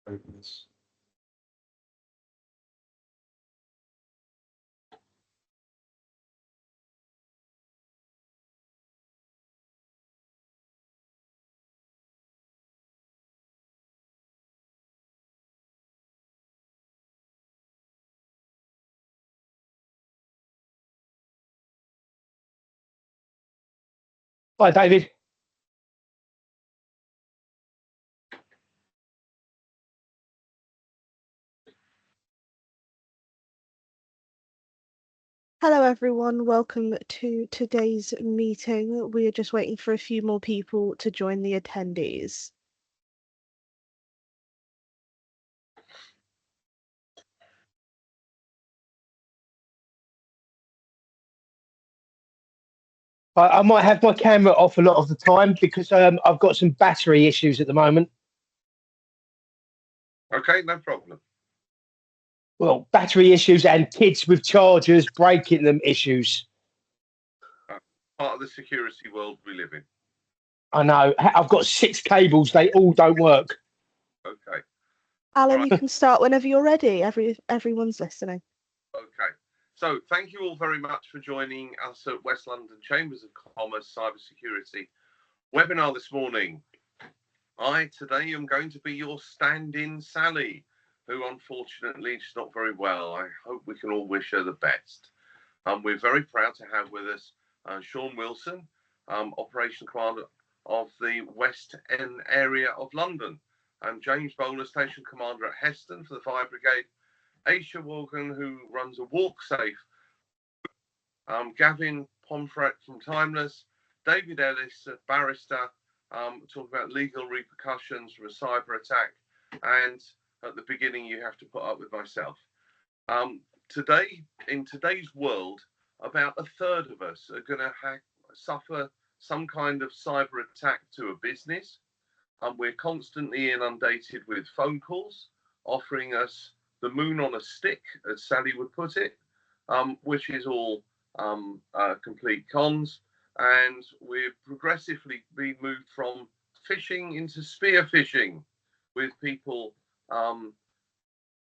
Open this. Hi, David. Hello everyone, welcome to today's meeting. We are just waiting for a few more people to join the attendees. I might have my camera off a lot of the time because I've got some battery issues at the moment. Okay, no problem. Well, battery issues and kids with chargers breaking them issues. Part of the security world we live in. I know. I've got 6 cables. They all don't work. Okay. Alan, Right. you can start whenever you're ready. Everyone's listening. Okay. So thank you all very much for joining us at West London Chambers of Commerce Cybersecurity webinar this morning. I today am going to be your stand-in Sally, who unfortunately is not very well. I hope we can all wish her the best. We're very proud to have with us Sean Wilson, Operation Commander of the West End area of London, James Bowler, Station Commander at Heston for the Fire Brigade, Aisha Worgan, who runs a WalkSafe, Gavin Pomfret from Timeless, David Ellis, a barrister, talking about legal repercussions from a cyber attack, and at the beginning you have to put up with myself. Today, in today's world, about a third of us are going to suffer some kind of cyber attack to a business. We're constantly inundated with phone calls offering us the moon on a stick, as Sally would put it, which is all complete cons. And we've progressively been moved from phishing into spear phishing, with people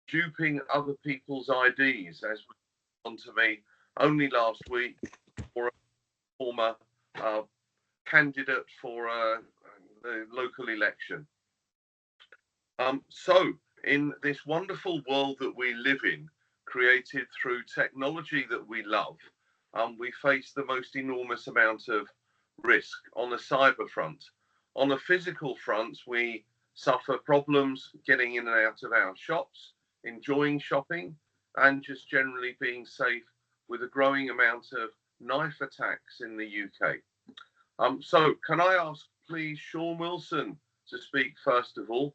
duping other people's IDs, as on to me only last week, for a former candidate for the local election. So in this wonderful world that we live in, created through technology that we love, we face the most enormous amount of risk on the cyber front. On the physical front, we suffer problems getting in and out of our shops, enjoying shopping, and just generally being safe, with a growing amount of knife attacks in the UK. So can I ask, please, Sean Wilson to speak first of all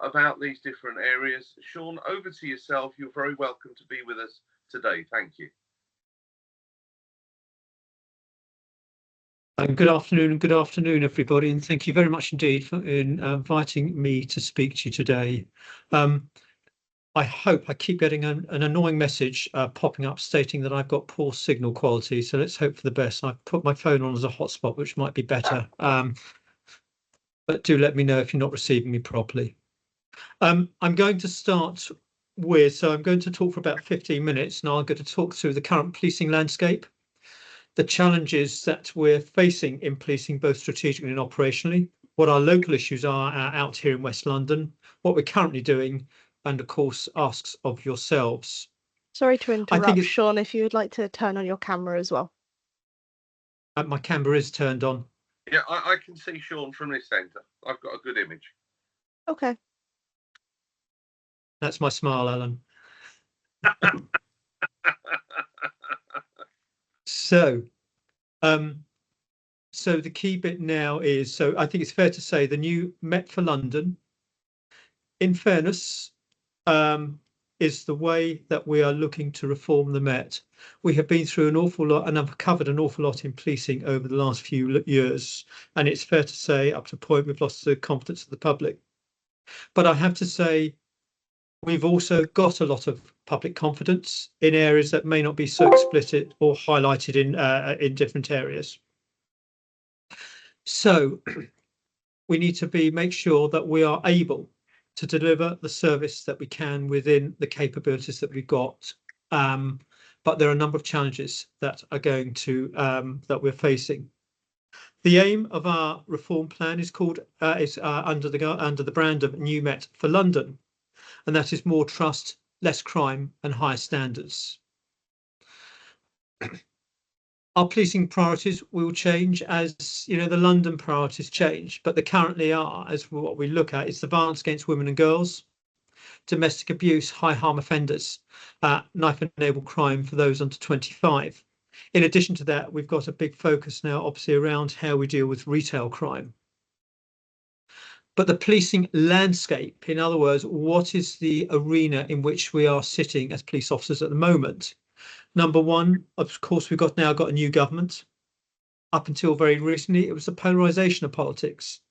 about these different areas. Sean, over to yourself. You're very welcome to be with us today. Thank you. Good afternoon, everybody, and thank you very much indeed for inviting me to speak to you today. I hope I keep getting an annoying message popping up stating that I've got poor signal quality, so let's hope for the best. I've put my phone on as a hotspot, which might be better, but do let me know if you're not receiving me properly. I'm going to start with, so I'm going to talk for about 15 minutes, and I'm going to talk through the current policing landscape, the challenges that we're facing in policing, both strategically and operationally, what our local issues are out here in West London, what we're currently doing, and of course asks of yourselves. Sorry to interrupt, Sean, if you would like to turn on your camera as well. My camera is turned on. Yeah, I can see Sean from this centre. I've got a good image. Okay. That's my smile, Alan. So the key bit now is, so I think it's fair to say the new Met for London, in fairness, is the way that we are looking to reform the Met. We have been through an awful lot and I've covered an awful lot in policing over the last few years, and it's fair to say up to a point we've lost the confidence of the public. But I have to say we've also got a lot of public confidence in areas that may not be so explicit or highlighted in different areas. So we need to make sure that we are able to deliver the service that we can within the capabilities that we've got. But there are a number of challenges that are going to that we're facing. The aim of our reform plan is called under the brand of New Met for London, and that is more trust, less crime, and higher standards. Our policing priorities will change as the London priorities change, but they currently are, as what we look at, is the violence against women and girls, domestic abuse, high harm offenders, knife-enabled crime for those under 25. In addition to that, we've got a big focus now, obviously, around how we deal with retail crime. But the policing landscape, in other words, what is the arena in which we are sitting as police officers at the moment? Number one, of course, we've now got a new government. Up until very recently, it was the polarisation of politics.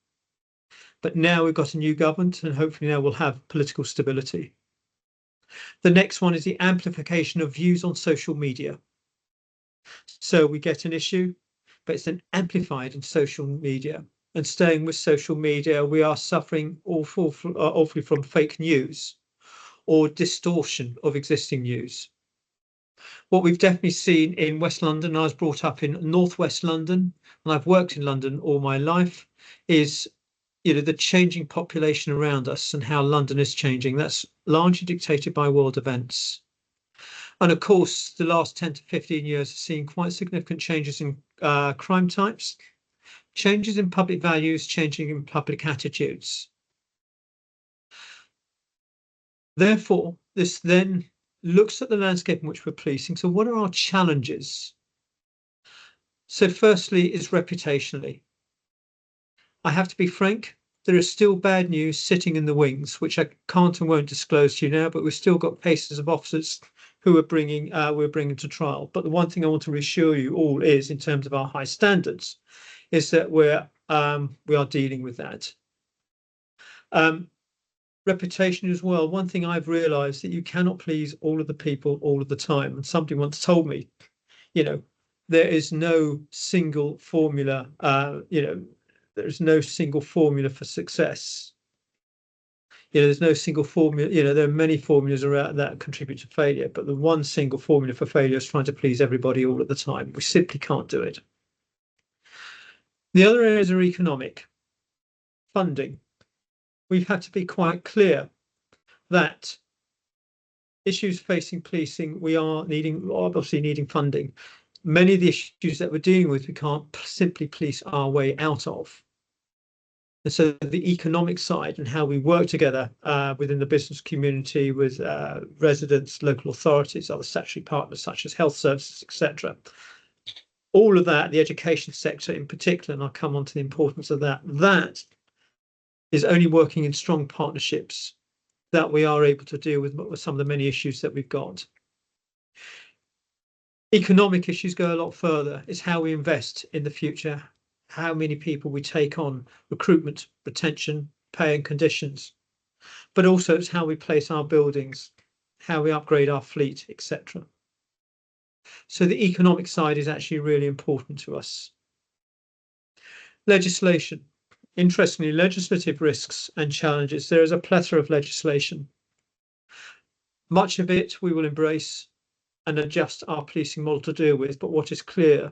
But now we've got a new government, and hopefully now we'll have political stability. The next one is the amplification of views on social media. So we get an issue, but it's then amplified in social media. And staying with social media, we are suffering awfully from fake news or distortion of existing news. What we've definitely seen in West London, I was brought up in Northwest London, and I've worked in London all my life, is the changing population around us and how London is changing. That's largely dictated by world events. And of course, the last 10 to 15 years have seen quite significant changes in crime types, changes in public values, changing in public attitudes. Therefore, this then looks at the landscape in which we're policing. So what are our challenges? So firstly is reputationally. I have to be frank, there is still bad news sitting in the wings, which I can't and won't disclose to you now, but we've still got cases of officers who we're bringing to trial. But the one thing I want to reassure you all is, in terms of our high standards, is that we are dealing with that. Reputation as well. One thing I've realised that you cannot please all of the people all of the time. And somebody once told me, there is no single formula. There's no single formula for success. There's no single formula. There are many formulas around that contribute to failure, but the one single formula for failure is trying to please everybody all at the time. We simply can't do it. The other areas are economic. Funding. We've had to be quite clear that issues facing policing, we are obviously needing funding. Many of the issues that we're dealing with, we can't simply police our way out of. And so the economic side and how we work together within the business community with residents, local authorities, other statutory partners such as health services, etc. All of that, the education sector in particular, and I'll come on to the importance of that, that is only working in strong partnerships that we are able to deal with some of the many issues that we've got. Economic issues go a lot further. It's how we invest in the future, how many people we take on, recruitment, retention, pay and conditions, but also it's how we place our buildings, how we upgrade our fleet, etc. So the economic side is actually really important to us. Legislation. Interestingly, legislative risks and challenges. There is a plethora of legislation. Much of it we will embrace and adjust our policing model to deal with, but what is clear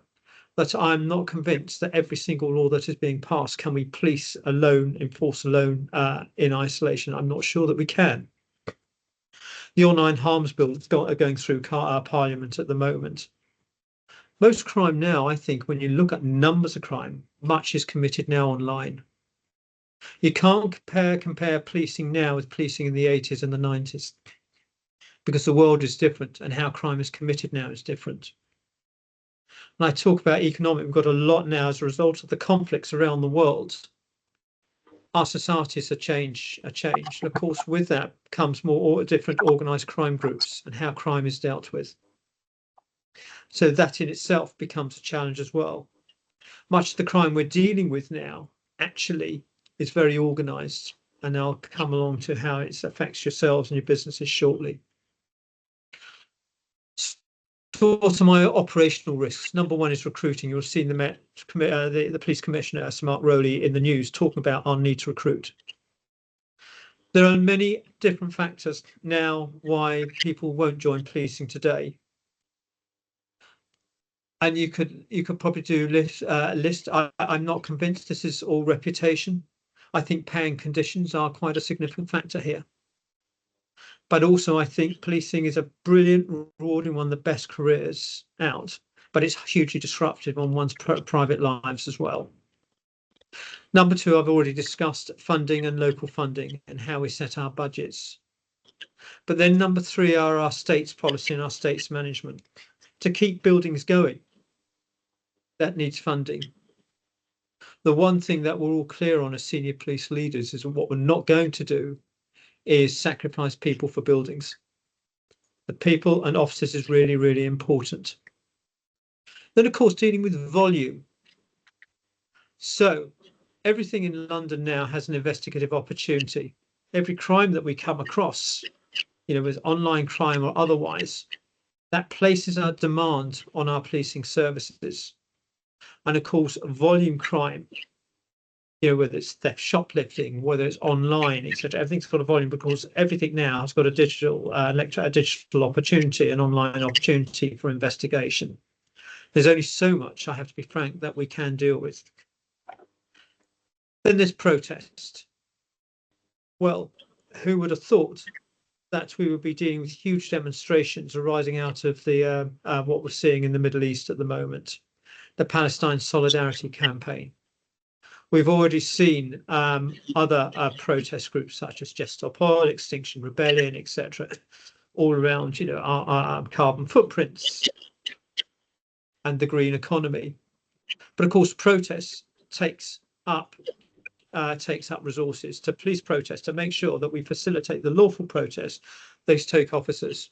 that I'm not convinced that every single law that is being passed can we police alone, enforce alone in isolation. I'm not sure that we can. The online harms bill is going through Parliament at the moment. Most crime now, I think, when you look at numbers of crime, much is committed now online. You can't compare policing now with policing in the 80s and the 90s because the world is different and how crime is committed now is different. When I talk about economic, we've got a lot now as a result of the conflicts around the world. Our societies are changed. And of course, with that comes more different organised crime groups and how crime is dealt with. So that in itself becomes a challenge as well. Much of the crime we're dealing with now actually is very organised, and I'll come along to how it affects yourselves and your businesses shortly. So what are my operational risks? Number one is recruiting. You'll have seen the police commissioner, Sir Mark Rowley, in the news talking about our need to recruit. There are many different factors now why people won't join policing today. And you could probably do a list. I'm not convinced this is all reputation. I think pay and conditions are quite a significant factor here. But also I think policing is a brilliant, rewarding, one of the best careers out, but it's hugely disruptive on one's private lives as well. Number two, I've already discussed funding and local funding and how we set our budgets. But then number three are our state's policy and our state's management. To keep buildings going, that needs funding. The one thing that we're all clear on as senior police leaders is what we're not going to do is sacrifice people for buildings. The people and officers is really, really important. Then, of course, dealing with volume. So everything in London now has an investigative opportunity. Every crime that we come across, with online crime or otherwise, that places our demand on our policing services. And of course, volume crime, whether it's theft, shoplifting, whether it's online, etc. Everything's got a volume because everything now has got a digital opportunity, an online opportunity for investigation. There's only so much, I have to be frank, that we can deal with. Then there's protest. Well, who would have thought that we would be dealing with huge demonstrations arising out of the what we're seeing in the Middle East at the moment, the Palestine Solidarity Campaign. We've already seen other protest groups such as Just Stop Oil, Extinction Rebellion, etc., all around, our carbon footprints and the green economy. But of course, protest takes up resources. To police protest, to make sure that we facilitate the lawful protest, those take officers.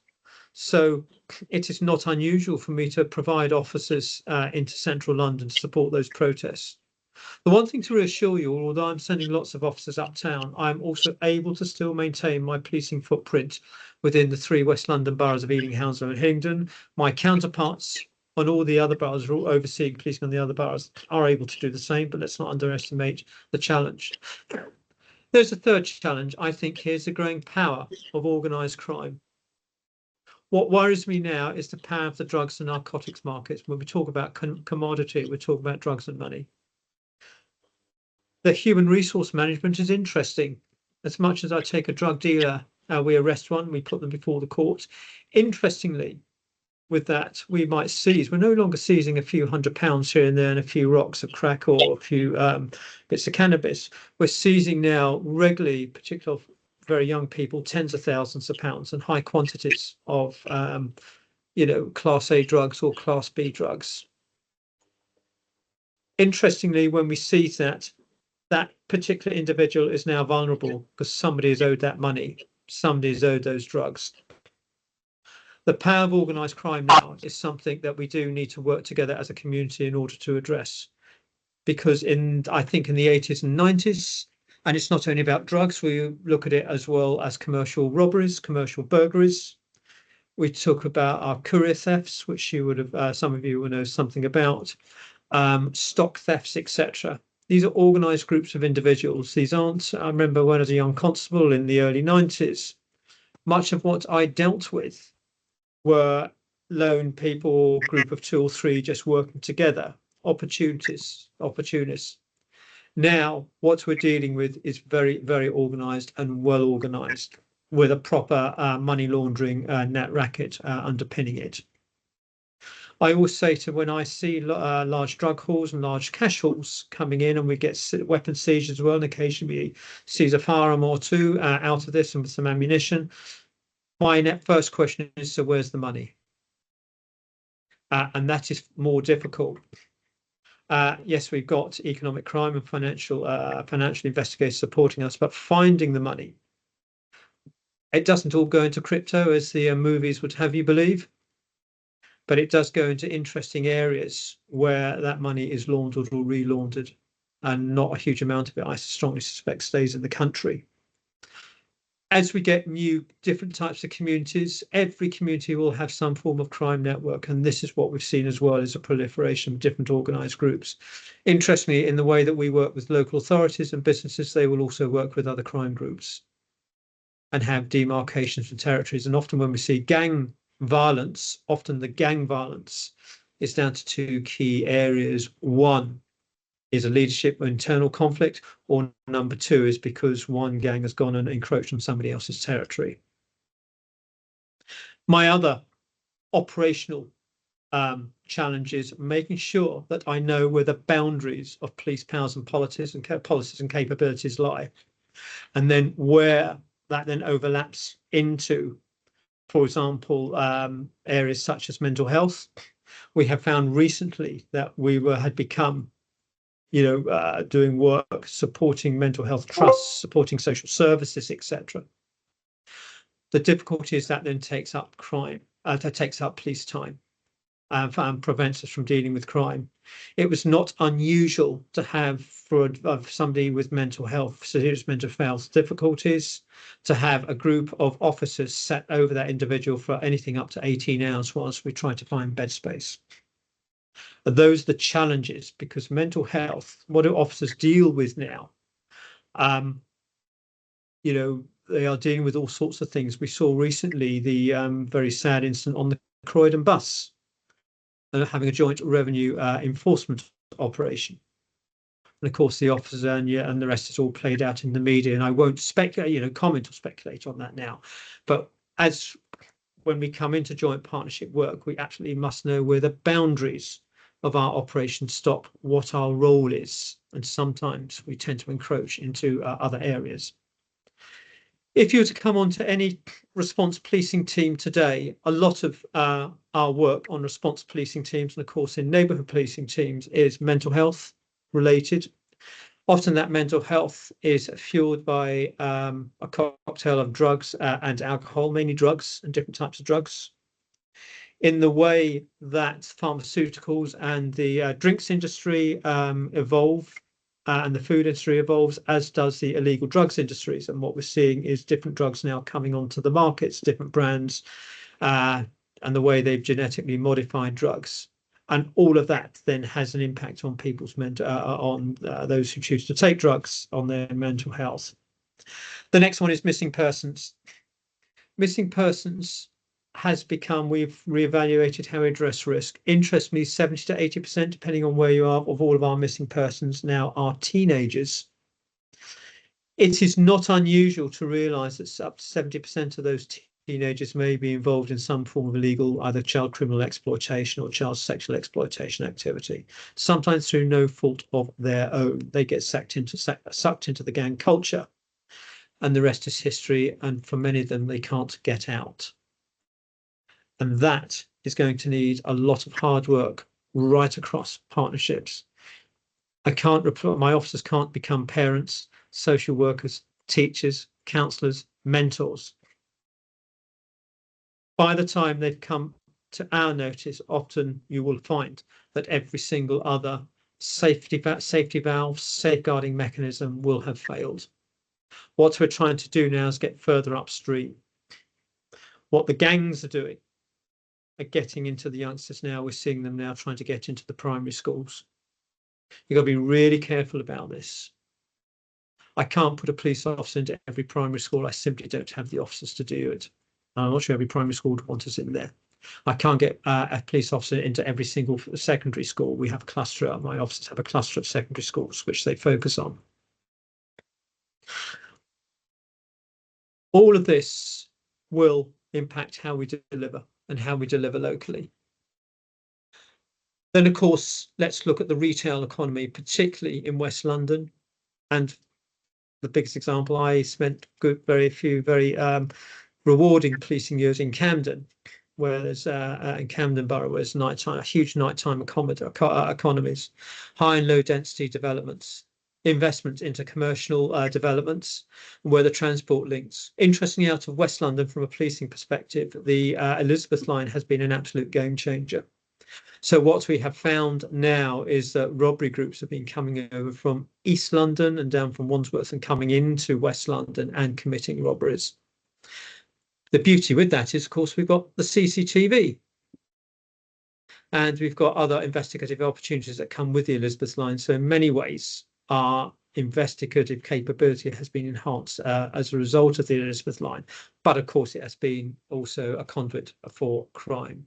So it is not unusual for me to provide officers into central London to support those protests. The one thing to reassure you, although I'm sending lots of officers uptown, I'm also able to still maintain my policing footprint within the 3 West London boroughs of Ealing, Hounslow and Hillingdon. My counterparts on all the other boroughs, who are overseeing policing on the other boroughs, are able to do the same, but let's not underestimate the challenge. There's a third challenge. I think here's the growing power of organised crime. What worries me now is the power of the drugs and narcotics markets. When we talk about commodity, we're talking about drugs and money. The human resource management is interesting. As much as I take a drug dealer, we arrest one, we put them before the court. Interestingly, with that, we might seize. We're no longer seizing a few £100 here and there and a few rocks of crack or a few bits of cannabis. We're seizing now regularly, particularly of very young people, tens of thousands of pounds and high quantities of, Class A drugs or Class B drugs. Interestingly, when we seize that particular individual is now vulnerable because somebody is owed that money, somebody is owed those drugs. The power of organised crime now is something that we do need to work together as a community in order to address. Because I think in the 80s and 90s, and it's not only about drugs, we look at it as well as commercial robberies, commercial burglaries. We talk about our courier thefts, which you would have, some of you will know something about, stock thefts, etc. These are organised groups of individuals. These aren't, I remember when I was a young constable in the early 90s, much of what I dealt with were lone people, group of 2 or 3 just working together, opportunists. Now, what we're dealing with is very, very organised and well organised with a proper money laundering net racket underpinning it. I always say when I see large drug hauls and large cash hauls coming in, and we get weapon seizures as well, and occasionally we seize a firearm or 2 out of this and with some ammunition, my first question is, so where's the money? And that is more difficult. Yes, we've got economic crime and financial investigators supporting us, but finding the money. It doesn't all go into crypto, as the movies would have you believe, but it does go into interesting areas where that money is laundered or re-laundered, and not a huge amount of it, I strongly suspect, stays in the country. As we get different types of communities, every community will have some form of crime network, and this is what we've seen as well as a proliferation of different organised groups. Interestingly, in the way that we work with local authorities and businesses, they will also work with other crime groups. and have demarcations for territories. And often when we see gang violence, often the gang violence is down to two key areas. One is a leadership or internal conflict, or number two is because one gang has gone and encroached on somebody else's territory. My other operational challenge is making sure that I know where the boundaries of police powers and policies and capabilities lie, and then where that then overlaps into, for example, areas such as mental health. We have found recently that we had become, doing work supporting mental health trusts, supporting social services, etc. The difficulty is that then takes up crime, that takes up police time, and prevents us from dealing with crime. It was not unusual to have for somebody with mental health, serious mental health difficulties, to have a group of officers sat over that individual for anything up to 18 hours whilst we try to find bed space. Those are the challenges, because mental health, what do officers deal with now? They are dealing with all sorts of things. We saw recently the very sad incident on the Croydon bus, having a joint revenue enforcement operation. And of course, the officers and the rest is all played out in the media. And I won't speculate, comment or speculate on that now. But as when we come into joint partnership work, we absolutely must know where the boundaries of our operation stop, what our role is. And sometimes we tend to encroach into other areas. If you were to come on to any response policing team today, a lot of our work on response policing teams, and of course in neighbourhood policing teams, is mental health related. Often that mental health is fueled by a cocktail of drugs and alcohol, mainly drugs and different types of drugs. In the way that pharmaceuticals and the drinks industry evolve, and the food industry evolves, as does the illegal drugs industries. And what we're seeing is different drugs now coming onto the markets, different brands, and the way they've genetically modified drugs. And all of that then has an impact on people's on those who choose to take drugs, on their mental health. The next one is missing persons. Missing persons has become, we've reevaluated how we address risk. Interestingly, 70 to 80%, depending on where you are, of all of our missing persons now are teenagers. It is not unusual to realise that up to 70% of those teenagers may be involved in some form of illegal, either child criminal exploitation or child sexual exploitation activity, sometimes through no fault of their own. They get sucked into the gang culture, and the rest is history, and for many of them, they can't get out. And that is going to need a lot of hard work right across partnerships. My officers can't become parents, social workers, teachers, counsellors, mentors. By the time they've come to our notice, often you will find that every single other safety valve, safeguarding mechanism will have failed. What we're trying to do now is get further upstream. What the gangs are doing are getting into the youngsters now. We're seeing them now trying to get into the primary schools. You've got to be really careful about this. I can't put a police officer into every primary school. I simply don't have the officers to do it. I'm not sure every primary school would want us in there. I can't get a police officer into every single secondary school. We have a cluster. My officers have a cluster of secondary schools which they focus on. All of this will impact how we deliver and how we deliver locally. Then, of course, let's look at the retail economy, particularly in West London. And the biggest example, I spent very rewarding policing years in Camden, where there's in Camden Borough, where there's huge nighttime economies, high and low density developments, investment into commercial developments, where the transport links. Interestingly, out of West London, from a policing perspective, the Elizabeth line has been an absolute game changer. So what we have found now is that robbery groups have been coming over from East London and down from Wandsworth and coming into West London and committing robberies. The beauty with that is, of course, we've got the CCTV. And we've got other investigative opportunities that come with the Elizabeth line. So in many ways, our investigative capability has been enhanced as a result of the Elizabeth line, but of course it has been also a conduit for crime.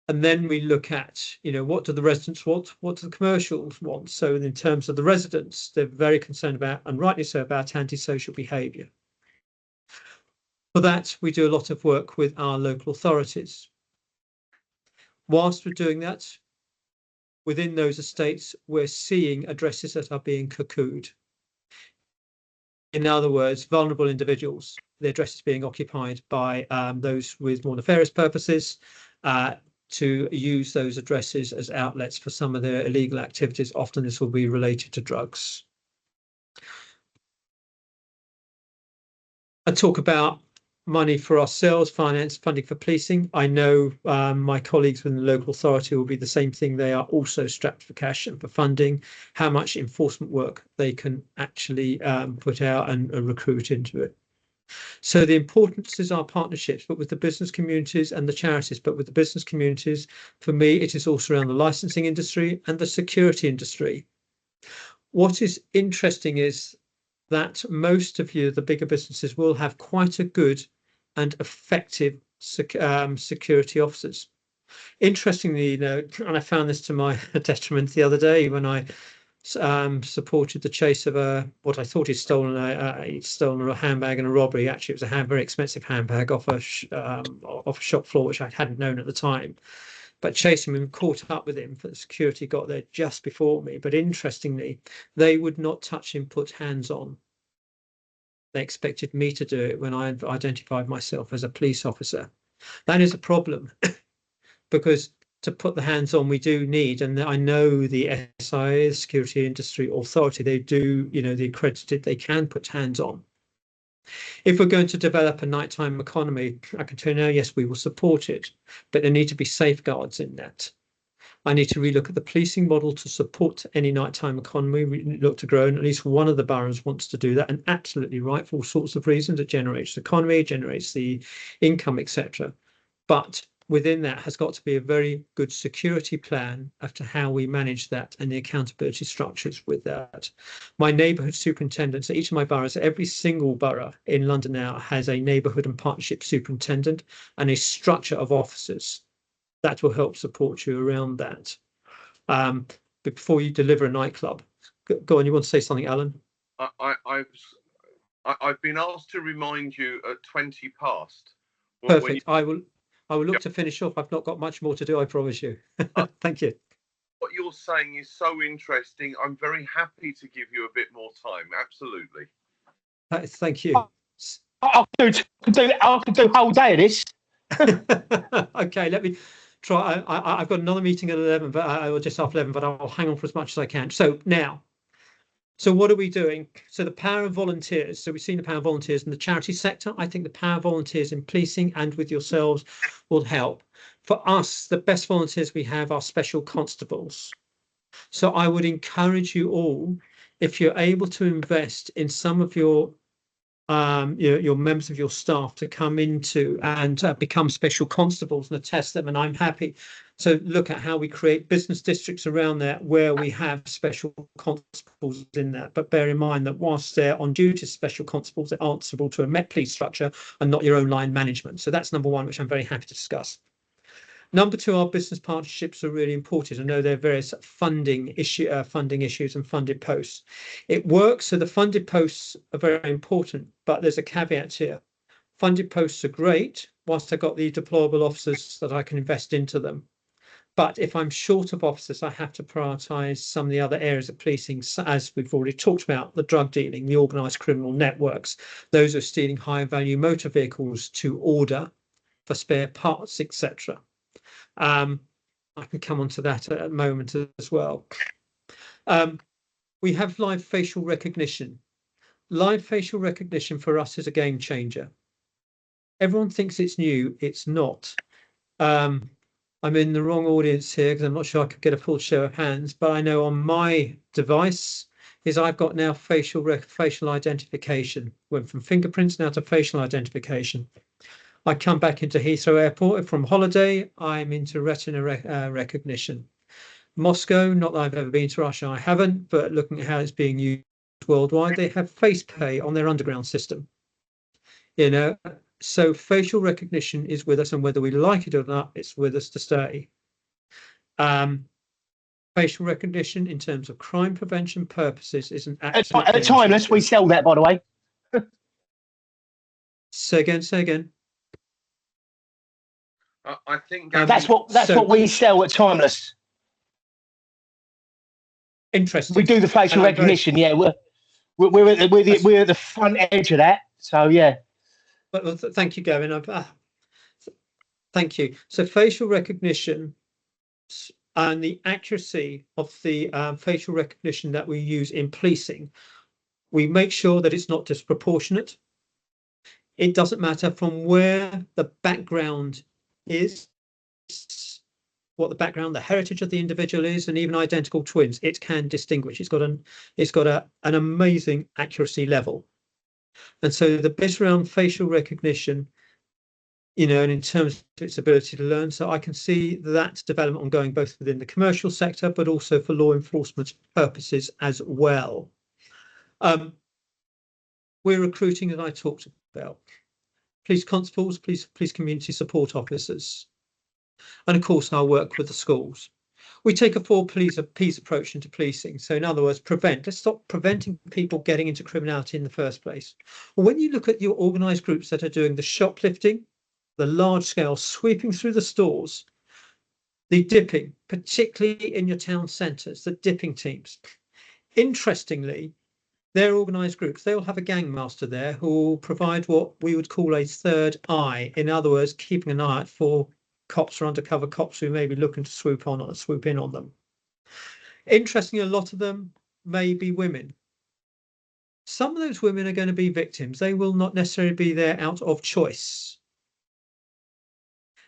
And then we look at, what do the residents want? What do the commercials want? So in terms of the residents, they're very concerned about, and rightly so, about antisocial behaviour. For that, we do a lot of work with our local authorities. Whilst we're doing that, within those estates, we're seeing addresses that are being cuckooed. In other words, vulnerable individuals, the addresses being occupied by those with more nefarious purposes, to use those addresses as outlets for some of their illegal activities. Often this will be related to drugs. I talk about money for ourselves, finance, funding for policing. I know my colleagues within the local authority will be the same thing. They are also strapped for cash and for funding, how much enforcement work they can actually put out and recruit into it. So the importance is our partnerships, but with the business communities and the charities. But with the business communities, for me, it is also around the licensing industry and the security industry. What is interesting is that most of you, the bigger businesses, will have quite a good and effective security officers. Interestingly, and I found this to my detriment the other day when I supported the chase of what I thought he'd stolen a handbag and a robbery. Actually, it was a very expensive handbag off a shop floor, which I hadn't known at the time. But chasing him, caught up with him, for the security got there just before me. But interestingly, they would not touch him, put hands on. They expected me to do it when I identified myself as a police officer. That is a problem because to put the hands on, we do need, and I know the SIA, the Security Industry Authority, they do, the accredited, they can put hands on. If we're going to develop a nighttime economy, I can tell you now, yes, we will support it, but there need to be safeguards in that. I need to relook at the policing model to support any nighttime economy. We look to grow, and at least one of the boroughs wants to do that, and absolutely right for all sorts of reasons. It generates the economy, generates the income, etc. But within that has got to be a very good security plan as to how we manage that and the accountability structures with that. My neighbourhood superintendents, each of my boroughs, every single borough in London now has a neighbourhood and partnership superintendent and a structure of officers that will help support you around that. Before you deliver a nightclub, go on. You want to say something, Alan? I've been asked to remind you at 20 past. Perfect. I will look to finish off. I've not got much more to do, I promise you. Thank you. What you're saying is so interesting. I'm very happy to give you a bit more time. Absolutely. Thank you. I could do the whole day of this. Okay, let me try. I've got another meeting at 11, but I will just after 11, but I'll hang on for as much as I can. So now, what are we doing? So the power of volunteers. So we've seen the power of volunteers in the charity sector. I think the power of volunteers in policing and with yourselves will help. For us, the best volunteers we have are special constables. So I would encourage you all, if you're able to invest in some of your members of your staff to come into and become special constables and attest them. And I'm happy to look at how we create business districts around there where we have special constables in that. But bear in mind that whilst they're on duty as special constables, they're answerable to a Met Police structure and not your own line management. So that's number one, which I'm very happy to discuss. Number two, our business partnerships are really important. I know there are various funding issues and funded posts. It works, so the funded posts are very important, but there's a caveat here. Funded posts are great, whilst I've got the deployable officers that I can invest into them. But if I'm short of officers, I have to prioritise some of the other areas of policing, as we've already talked about, the drug dealing, the organised criminal networks, those who are stealing high value motor vehicles to order for spare parts, etc. I can come on to that at a moment as well. We have live facial recognition. Live facial recognition for us is a game changer. Everyone thinks it's new. It's not. I'm in the wrong audience here because I'm not sure I could get a full show of hands, but I know on my device I've got now facial identification. Went from fingerprints now to facial identification. I come back into Heathrow Airport from holiday, I'm into retina recognition. Moscow, not that I've ever been to Russia, I haven't, but looking at how it's being used worldwide, they have face pay on their underground system. You know, so facial recognition is with us, and whether we like it or not, it's with us to stay. Facial recognition in terms of crime prevention purposes is an absolute At Timeless, we sell that, by the way. Say again. I think Gavin, that's what we sell at Timeless. Interesting. We do the facial recognition. Yeah, we're at the front edge of that. So yeah. Well, thank you, Gavin. Thank you. So facial recognition and the accuracy of the facial recognition that we use in policing, we make sure that it's not disproportionate. It doesn't matter from where the background is, what the background, the heritage of the individual is, and even identical twins, it can distinguish. It's got an amazing accuracy level. And so the bit around facial recognition, you know, and in terms of its ability to learn, so I can see that development ongoing both within the commercial sector, but also for law enforcement purposes as well. We're recruiting, as I talked about, police constables, police community support officers, and of course our work with the schools. We take a 4Ps approach into policing. So in other words, let's stop preventing people getting into criminality in the first place. Well, when you look at your organised groups that are doing the shoplifting, the large scale sweeping through the stores, the dipping, particularly in your town centres, the dipping teams. Interestingly, they're organised groups. They will have a gangmaster there who will provide what we would call a third eye. In other words, keeping an eye out for cops or undercover cops who may be looking to swoop in on them. Interestingly, a lot of them may be women. Some of those women are going to be victims. They will not necessarily be there out of choice.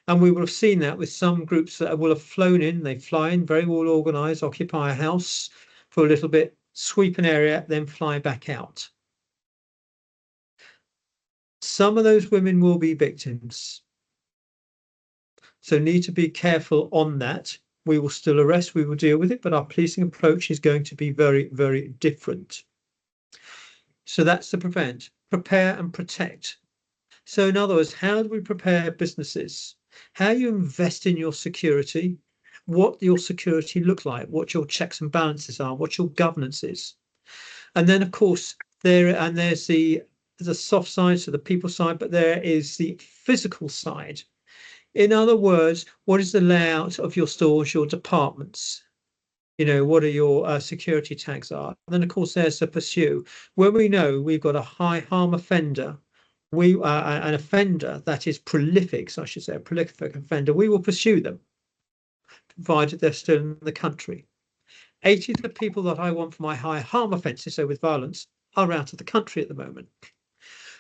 And we will have seen that with some groups that will have flown in. They fly in, very well organised, occupy a house for a little bit, sweep an area, then fly back out. Some of those women will be victims. So need to be careful on that. We will still arrest, we will deal with it, but our policing approach is going to be very, very different. So that's the prevent, prepare and protect. So in other words, how do we prepare businesses? How you invest in your security, what your security looks like, what your checks and balances are, what your governance is. And then of course there's the soft side, so the people side, but there is the physical side. In other words, what is the layout of your stores, your departments? You know, what are your security tags are? And then of course there's the pursue. When we know we've got a high harm offender, an offender that is prolific, so I should say a prolific offender, we will pursue them, provided they're still in the country. 80 of the people that I want for my high harm offences, so with violence, are out of the country at the moment.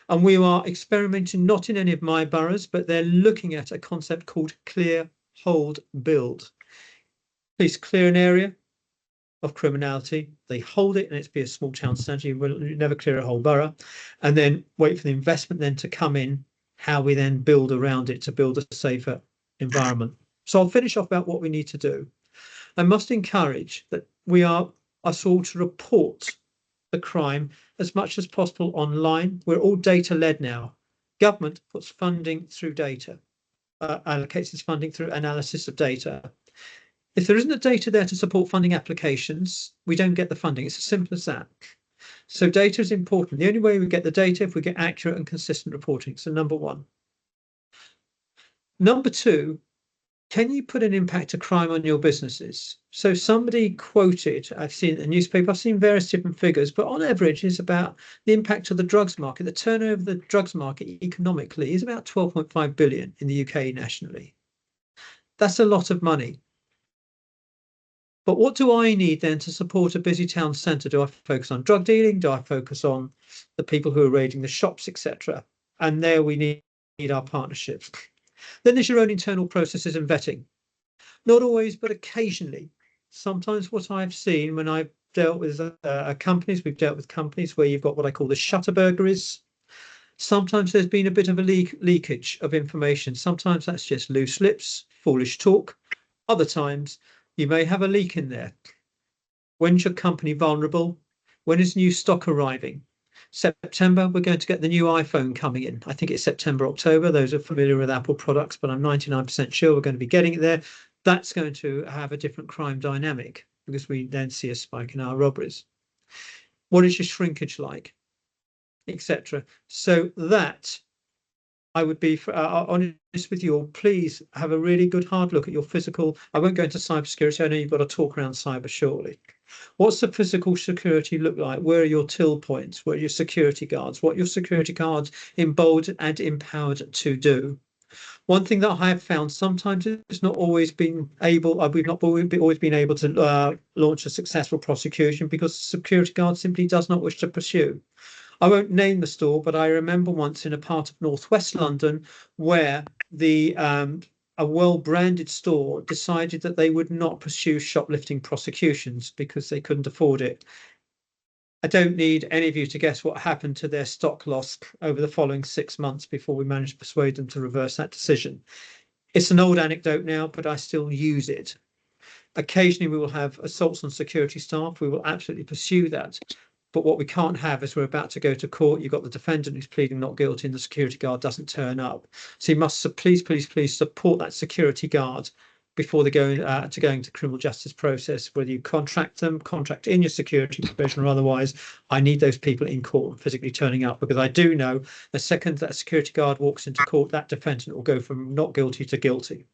And we are experimenting not in any of my boroughs, but they're looking at a concept called clear, hold, build. Police clear an area of criminality, they hold it, and it's be a small town centre, you will never clear a whole borough, and then wait for the investment then to come in, how we then build around it to build a safer environment. So I'll finish off about what we need to do. I must encourage that we are us all to report the crime as much as possible online. We're all data led now. Government puts funding through data, allocates its funding through analysis of data. If there isn't the data there to support funding applications, we don't get the funding. It's as simple as that. So data is important. The only way we get the data if we get accurate and consistent reporting. So number one. Number two, can you put an impact to crime on your businesses? So somebody quoted, I've seen the newspaper, I've seen various different figures, but on average it's about the impact of the drugs market. The turnover of the drugs market economically is about 12.5 billion in the UK nationally. That's a lot of money. But what do I need then to support a busy town centre? Do I focus on drug dealing? Do I focus on the people who are raiding the shops, etc.? And there we need our partnerships. Then there's your own internal processes and vetting. Not always, but occasionally. Sometimes what I've seen when I've dealt with companies, we've dealt with companies where you've got what I call the shutter burglaries. Sometimes there's been a bit of a leakage of information. Sometimes that's just loose lips, foolish talk. Other times You may have a leak in there. When's your company vulnerable? When is new stock arriving? September, we're going to get the new iPhone coming in. I think it's September, October. Those are familiar with Apple products, but I'm 99% sure we're going to be getting it there. That's going to have a different crime dynamic because we then see a spike in our robberies. What is your shrinkage like, etc.? So that I would be honest with you all. Please have a really good hard look at your physical. I won't go into cybersecurity. I know you've got to talk around cyber shortly. What's the physical security look like? Where are your till points? Where are your security guards? What are your security guards emboldened and empowered to do? One thing that I have found sometimes it's not always been able, we've not always been able to launch a successful prosecution because the security guard simply does not wish to pursue. I won't name the store, but I remember once in a part of northwest London where a well-branded store decided that they would not pursue shoplifting prosecutions because they couldn't afford it. I don't need any of you to guess what happened to their stock loss over the following 6 months before we managed to persuade them to reverse that decision. It's an old anecdote now, but I still use it. Occasionally we will have assaults on security staff. We will absolutely pursue that. But what we can't have is we're about to go to court. You've got the defendant who's pleading not guilty and the security guard doesn't turn up. So you must please support that security guard before they go to going to criminal justice process, whether you contract them, contract in your security provision or otherwise. I need those people in court and physically turning up because I do know the second that security guard walks into court, that defendant will go from not guilty to guilty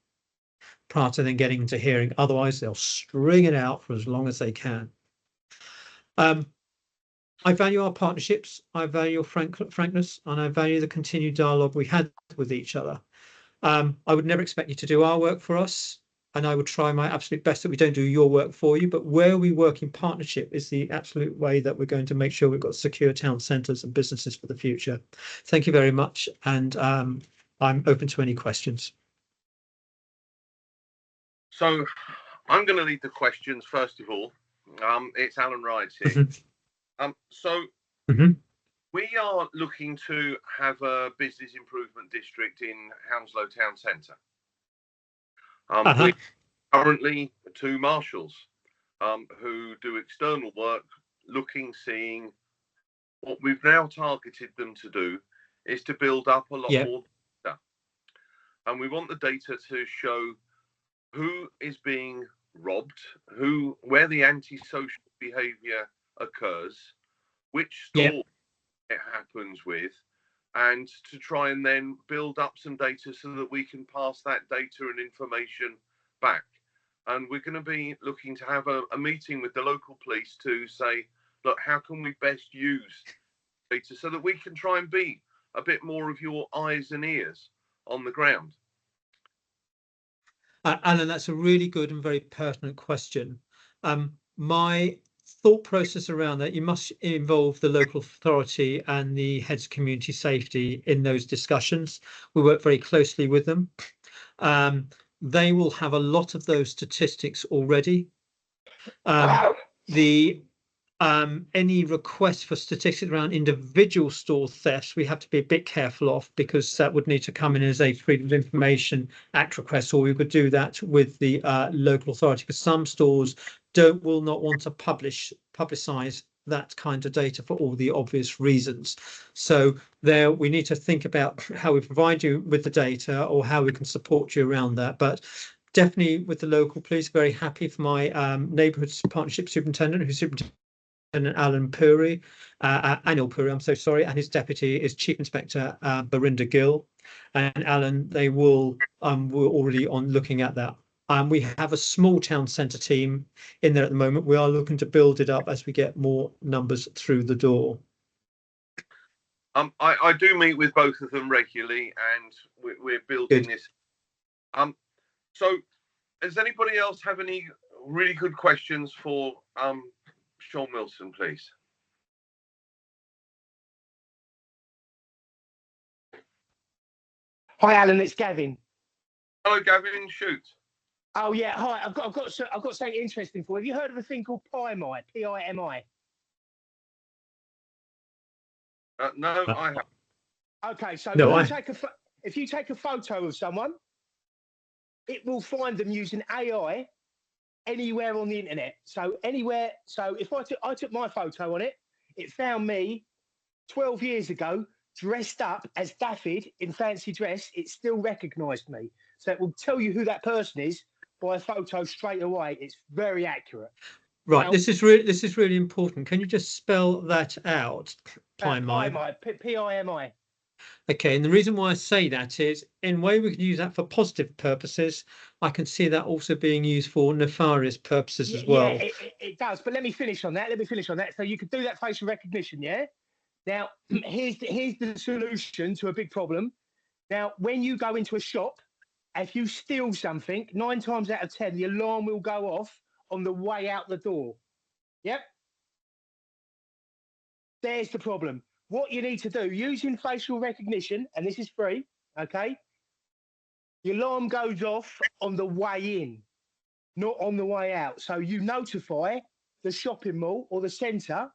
prior to then getting into hearing. Otherwise, they'll string it out for as long as they can. I value our partnerships, I value your frankness, and I value the continued dialogue we had with each other. I would never expect you to do our work for us, and I would try my absolute best that we don't do your work for you, but where we work in partnership is the absolute way that we're going to make sure we've got secure town centres and businesses for the future. Thank you very much, and I'm open to any questions. So I'm going to lead the questions first of all. It's Alan Rides here. We are looking to have a business improvement district in Hounslow Town Centre. We currently 2 marshals who do external work, seeing what we've now targeted them to do is to build up a lot more data. And we want the data to show who is being robbed, where the antisocial behaviour occurs, which store it happens with, and to try and then build up some data so that we can pass that data and information back. And we're going to be looking to have a meeting with the local police to say, look, how can we best use data so that we can try and be a bit more of your eyes and ears on the ground? Alan, that's a really good and very pertinent question. My thought process around that, you must involve the local authority and the heads of community safety in those discussions. We work very closely with them. They will have a lot of those statistics already. Any request for statistics around individual store thefts, we have to be a bit careful of, because that would need to come in as a Freedom of Information Act request, or we could do that with the local authority, because some stores will not want to publicize that kind of data for all the obvious reasons. So there we need to think about how we provide you with the data or how we can support you around that. But definitely with the local police, very happy for my neighbourhood partnership superintendent, who's Superintendent Alan Puri, Anil Puri, I'm so sorry, and his deputy is Chief Inspector Barinda Gill. And Alan, they will we're already on looking at that. We have a small town centre team in there at the moment. We are looking to build it up as we get more numbers through the door. I do meet with both of them regularly, and we're building this. So does anybody else have any really good questions for Sean Wilson, please? Hi, Alan. It's Gavin. Hello, Gavin. Shoot. Oh yeah. Hi. I've got something interesting for you. Have you heard of a thing called PIMI? PIMI. No, I haven't. Okay, so no, if you take a photo of someone, it will find them using AI anywhere on the internet. So anywhere. So if I took my photo on it, it found me 12 years ago, dressed up as Daffyd in fancy dress. It still recognised me. So it will tell you who that person is by a photo straight away. It's very accurate. Right, Now, this is really important. Can you just spell that out? PIMI, P-I-M-I. Okay, and the reason why I say that is, in a way, we can use that for positive purposes. I can see that also being used for nefarious purposes as well. Yeah, it does. But let me finish on that. So you could do that facial recognition, yeah? Now, here's the solution to a big problem. Now, when you go into a shop, if you steal something, 9 times out of 10, the alarm will go off on the way out the door. Yep. There's the problem. What you need to do, using facial recognition, and this is free, okay? The alarm goes off on the way in, not on the way out. So you notify the shopping mall or the centre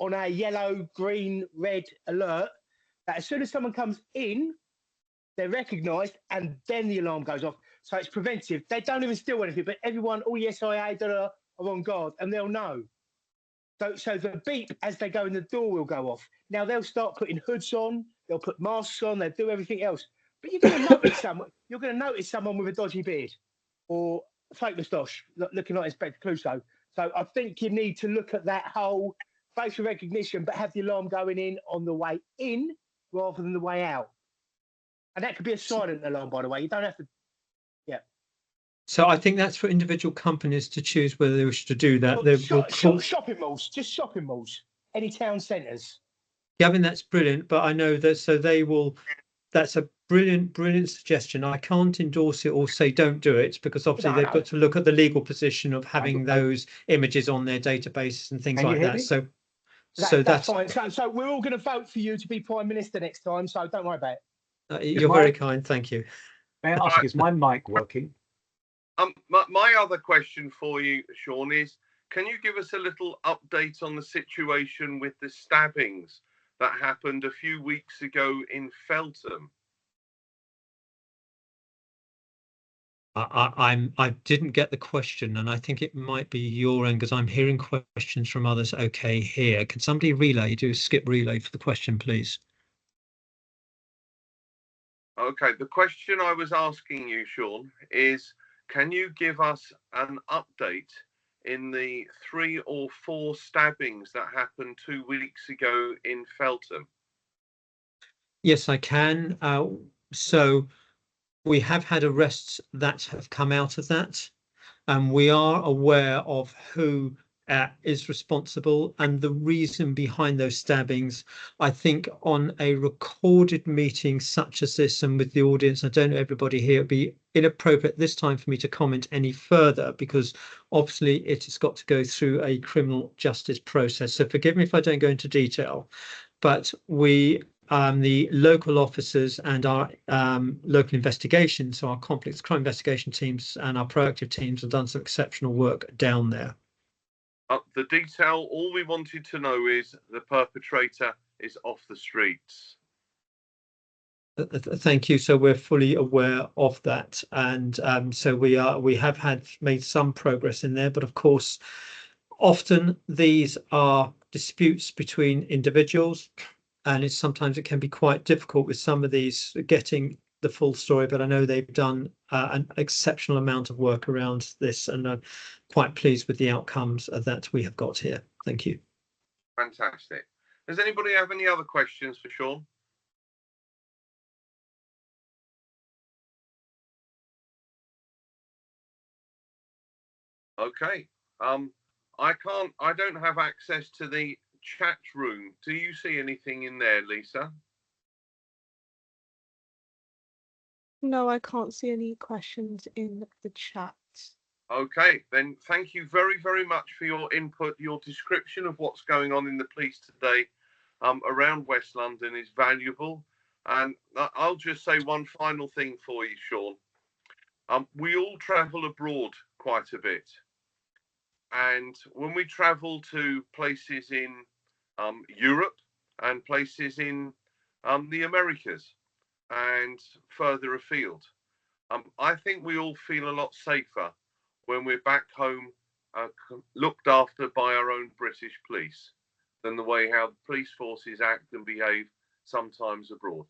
on a yellow, green, red alert that as soon as someone comes in, they're recognised, and then the alarm goes off. So it's preventive. They don't even steal anything, but everyone, all the SIA are on guard, and they'll know. So the beep as they go in the door will go off. Now they'll start putting hoods on, they'll put masks on, they'll do everything else. But you're going to notice someone. You're going to notice someone with a dodgy beard or fake moustache, looking like Inspector Clouseau. So I think you need to look at that whole facial recognition, but have the alarm going in on the way in rather than the way out. And that could be a silent alarm, by the way. You don't have to. Yeah. So I think that's for individual companies to choose whether they wish to do that. Well, shopping malls, just shopping malls, any town centres. Gavin, that's brilliant, but I know that so they will. That's a brilliant suggestion. I can't endorse it or say don't do it, because obviously they've got to look at the legal position of having those images on their databases and things like that. So that's fine. So we're all going to vote for you to be Prime Minister next time. So don't worry about it. You're very kind. Thank you. May I ask, is my mic working? My other question for you, Sean, is can you give us a little update on the situation with the stabbings that happened a few weeks ago in Feltham? I didn't get the question, and I think it might be your end because I'm hearing questions from others. Okay, here. Can somebody do a skip relay for the question, please? Okay, the question I was asking you, Sean, is can you give us an update in the 3 or 4 stabbings that happened 2 weeks ago in Feltham? Yes, I can. So we have had arrests that have come out of that, and we are aware of who is responsible and the reason behind those stabbings. I think on a recorded meeting such as this and with the audience, I don't know everybody here, it'd be inappropriate this time for me to comment any further because obviously it has got to go through a criminal justice process. So forgive me if I don't go into detail, but we the local officers and our local investigations, so our complex crime investigation teams and our proactive teams have done some exceptional work down there. The detail, all we wanted to know is the perpetrator is off the streets. Thank you. So we're fully aware of that, and so we have made some progress in there. But of course, often these are disputes between individuals, and sometimes it can be quite difficult with some of these getting the full story. But I know they've done an exceptional amount of work around this, and I'm quite pleased with the outcomes that we have got here. Thank you. Fantastic. Does anybody have any other questions for Sean? Okay. I don't have access to the chat room. Do you see anything in there, Lisa? No, I can't see any questions in the chat. Okay, then thank you very, very much for your input. Your description of what's going on in the police today around West London is valuable. And I'll just say one final thing for you, Sean. We all travel abroad quite a bit. And when we travel to places in Europe and places in the Americas and further afield, I think we all feel a lot safer when we're back home looked after by our own British police than the way how the police forces act and behave sometimes abroad.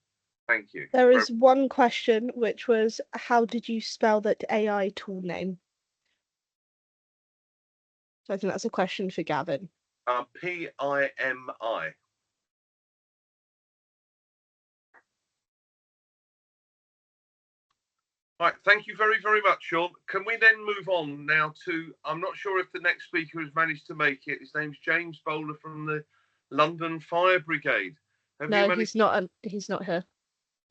Thank you. There is one question, which was, how did you spell that AI tool name? So I think that's a question for Gavin. PIMI. Right, thank you very, very much, Sean. Can we then move on now to, I'm not sure if the next speaker has managed to make it. His name's James Bowler from the London Fire Brigade. No, he's not here.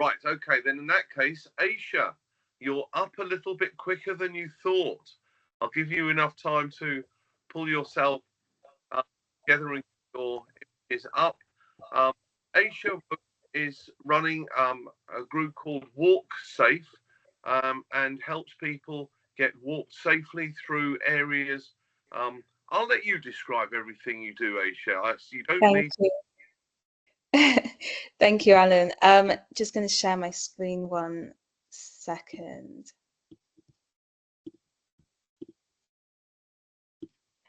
Right, okay, then in that case, Aisha, you're up a little bit quicker than you thought. I'll give you enough time to pull yourself together and your is up. Aisha is running a group called WalkSafe and helps people get walked safely through areas. I'll let you describe everything you do, Aisha. You don't Thank you. Thank you, Alan. Just going to share my screen 1 second.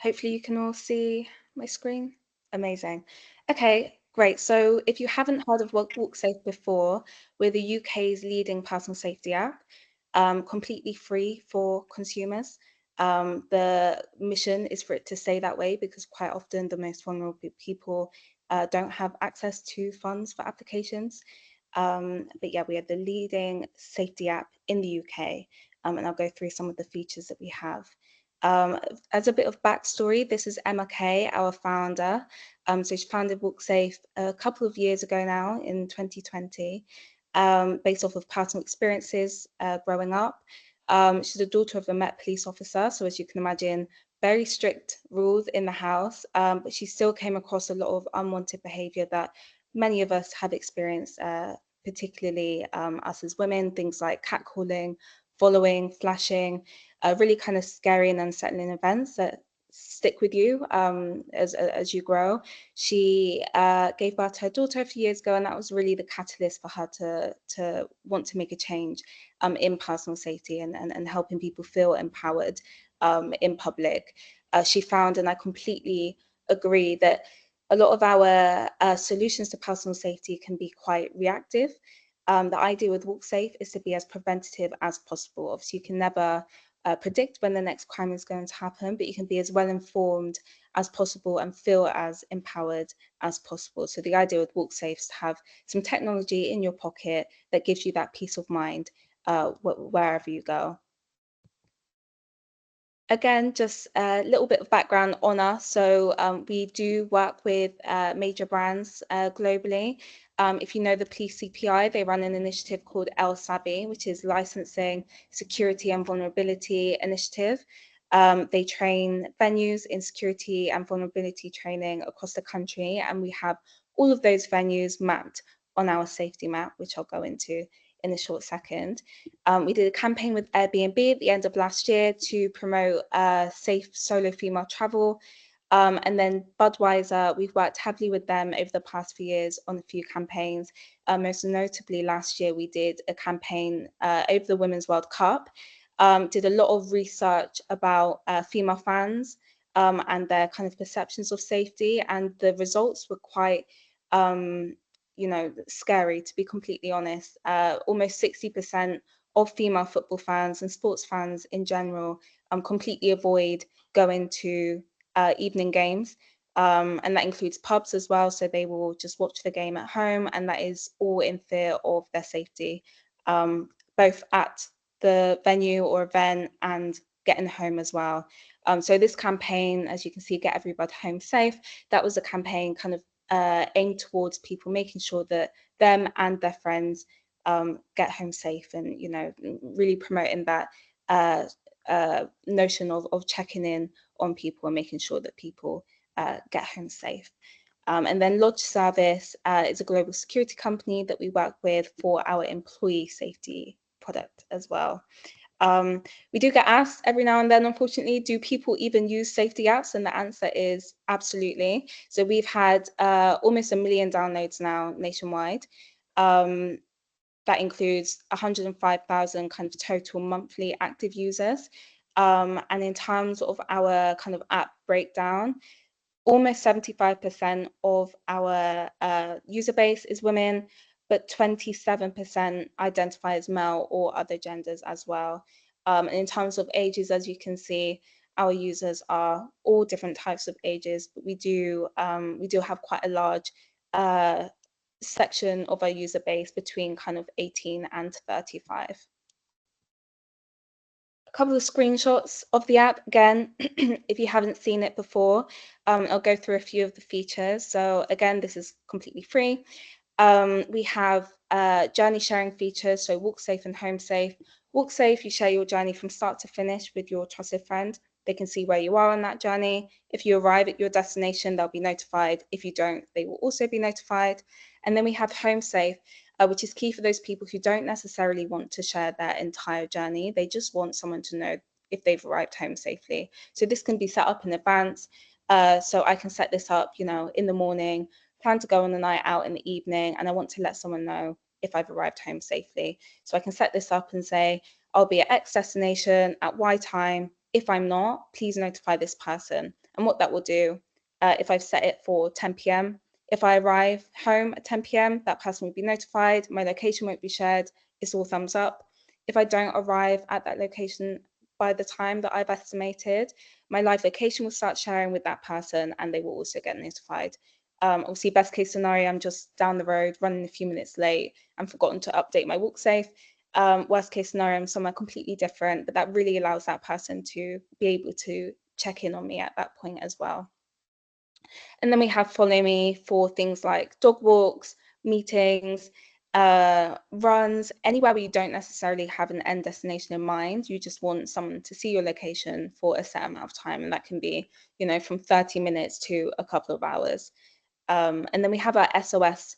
Hopefully you can all see my screen. Amazing. Okay, great. So if you haven't heard of WalkSafe before, we're the UK's leading personal safety app, completely free for consumers. The mission is for it to stay that way because quite often the most vulnerable people don't have access to funds for applications. But yeah, we are the leading safety app in the UK, and I'll go through some of the features that we have. As a bit of backstory, this is Emma Kay, our founder. So she founded WalkSafe a couple of years ago now in 2020, based off of personal experiences growing up. She's the daughter of a Met police officer, so as you can imagine, very strict rules in the house, but she still came across a lot of unwanted behavior that many of us have experienced, particularly us as women, things like catcalling, following, flashing, really kind of scary and unsettling events that stick with you as you grow. She gave birth to her daughter a few years ago, and that was really the catalyst for her to want to make a change in personal safety and helping people feel empowered in public. She found, and I completely agree, that a lot of our solutions to personal safety can be quite reactive. The idea with WalkSafe is to be as preventative as possible. Obviously, you can never predict when the next crime is going to happen, but you can be as well informed as possible and feel as empowered as possible. So the idea with WalkSafe is to have some technology in your pocket that gives you that peace of mind wherever you go. Again, just a little bit of background on us. So we do work with major brands globally. If you know the police CPI, they run an initiative called LSAVI, which is Licensing, Security and Vulnerability Initiative. They train venues in security and vulnerability training across the country, and we have all of those venues mapped on our safety map, which I'll go into in a short second. We did a campaign with Airbnb at the end of last year to promote safe solo female travel. And then Budweiser, we've worked heavily with them over the past few years on a few campaigns. Most notably last year, we did a campaign over the Women's World Cup, did a lot of research about female fans and their kind of perceptions of safety. And the results were quite, scary, to be completely honest. Almost 60% of female football fans and sports fans in general completely avoid going to evening games, and that includes pubs as well. So they will just watch the game at home, and that is all in fear of their safety, both at the venue or event and getting home as well. So this campaign, as you can see, Get Everybody Home Safe, that was a campaign kind of aimed towards people making sure that them and their friends get home safe, and really promoting that notion of checking in on people and making sure that people get home safe. And then Lodge Service is a global security company that we work with for our employee safety product as well. We do get asked every now and then, unfortunately, do people even use safety apps? And the answer is absolutely. So we've had almost 1 million downloads now nationwide. That includes 105,000 kind of total monthly active users. And in terms of our kind of app breakdown, almost 75% of our user base is women, but 27% identify as male or other genders as well. And in terms of ages, as you can see, our users are all different types of ages, but we do have quite a large section of our user base between kind of 18 and 35. A couple of screenshots of the app. Again, if you haven't seen it before, I'll go through a few of the features. So again, this is completely free. We have journey sharing features, so WalkSafe and HomeSafe. WalkSafe, you share your journey from start to finish with your trusted friend. They can see where you are on that journey. If you arrive at your destination, they'll be notified. If you don't, they will also be notified. And then we have HomeSafe, which is key for those people who don't necessarily want to share their entire journey. They just want someone to know if they've arrived home safely. So this can be set up in advance. So I can set this up, you know, in the morning, plan to go on a night out in the evening, and I want to let someone know if I've arrived home safely. So I can set this up and say, I'll be at X destination at Y time. If I'm not, please notify this person. And what that will do, if I've set it for 10 p.m., if I arrive home at 10 p.m., that person will be notified. My location won't be shared. It's all thumbs up. If I don't arrive at that location by the time that I've estimated, my live location will start sharing with that person and they will also get notified. Obviously, best case scenario, I'm just down the road, running a few minutes late and forgotten to update my WalkSafe. Worst case scenario, I'm somewhere completely different, but that really allows that person to be able to check in on me at that point as well. And then we have Follow Me for things like dog walks, meetings, runs, anywhere where you don't necessarily have an end destination in mind. You just want someone to see your location for a set amount of time. And that can be, you know, from 30 minutes to a couple of hours. And then we have our SOS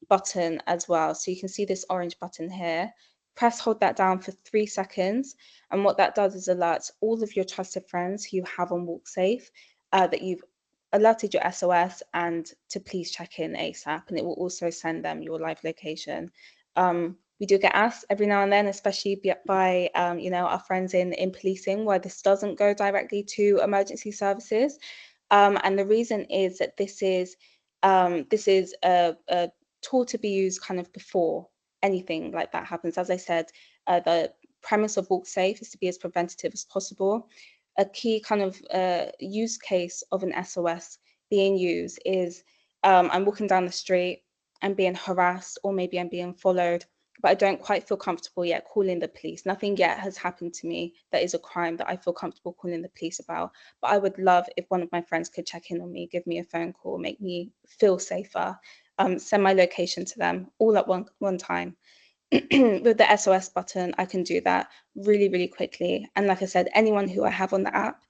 button as well. So you can see this orange button here. Hold that down for 3 seconds. And what that does is alerts all of your trusted friends who you have on WalkSafe that you've alerted your SOS and to please check in ASAP, and it will also send them your live location. We do get asked every now and then, especially by you know, our friends in policing, why this doesn't go directly to emergency services, and the reason is that this is a tool to be used kind of before anything like that happens. As I said, the premise of WalkSafe is to be as preventative as possible. A key kind of use case of an SOS being used is I'm walking down the street, I'm being harassed, or maybe I'm being followed, but I don't quite feel comfortable yet calling the police. Nothing yet has happened to me that is a crime that I feel comfortable calling the police about. But I would love if one of my friends could check in on me, give me a phone call, make me feel safer, send my location to them all at one time. With the SOS button, I can do that really, really quickly. And like I said, anyone who I have on the app,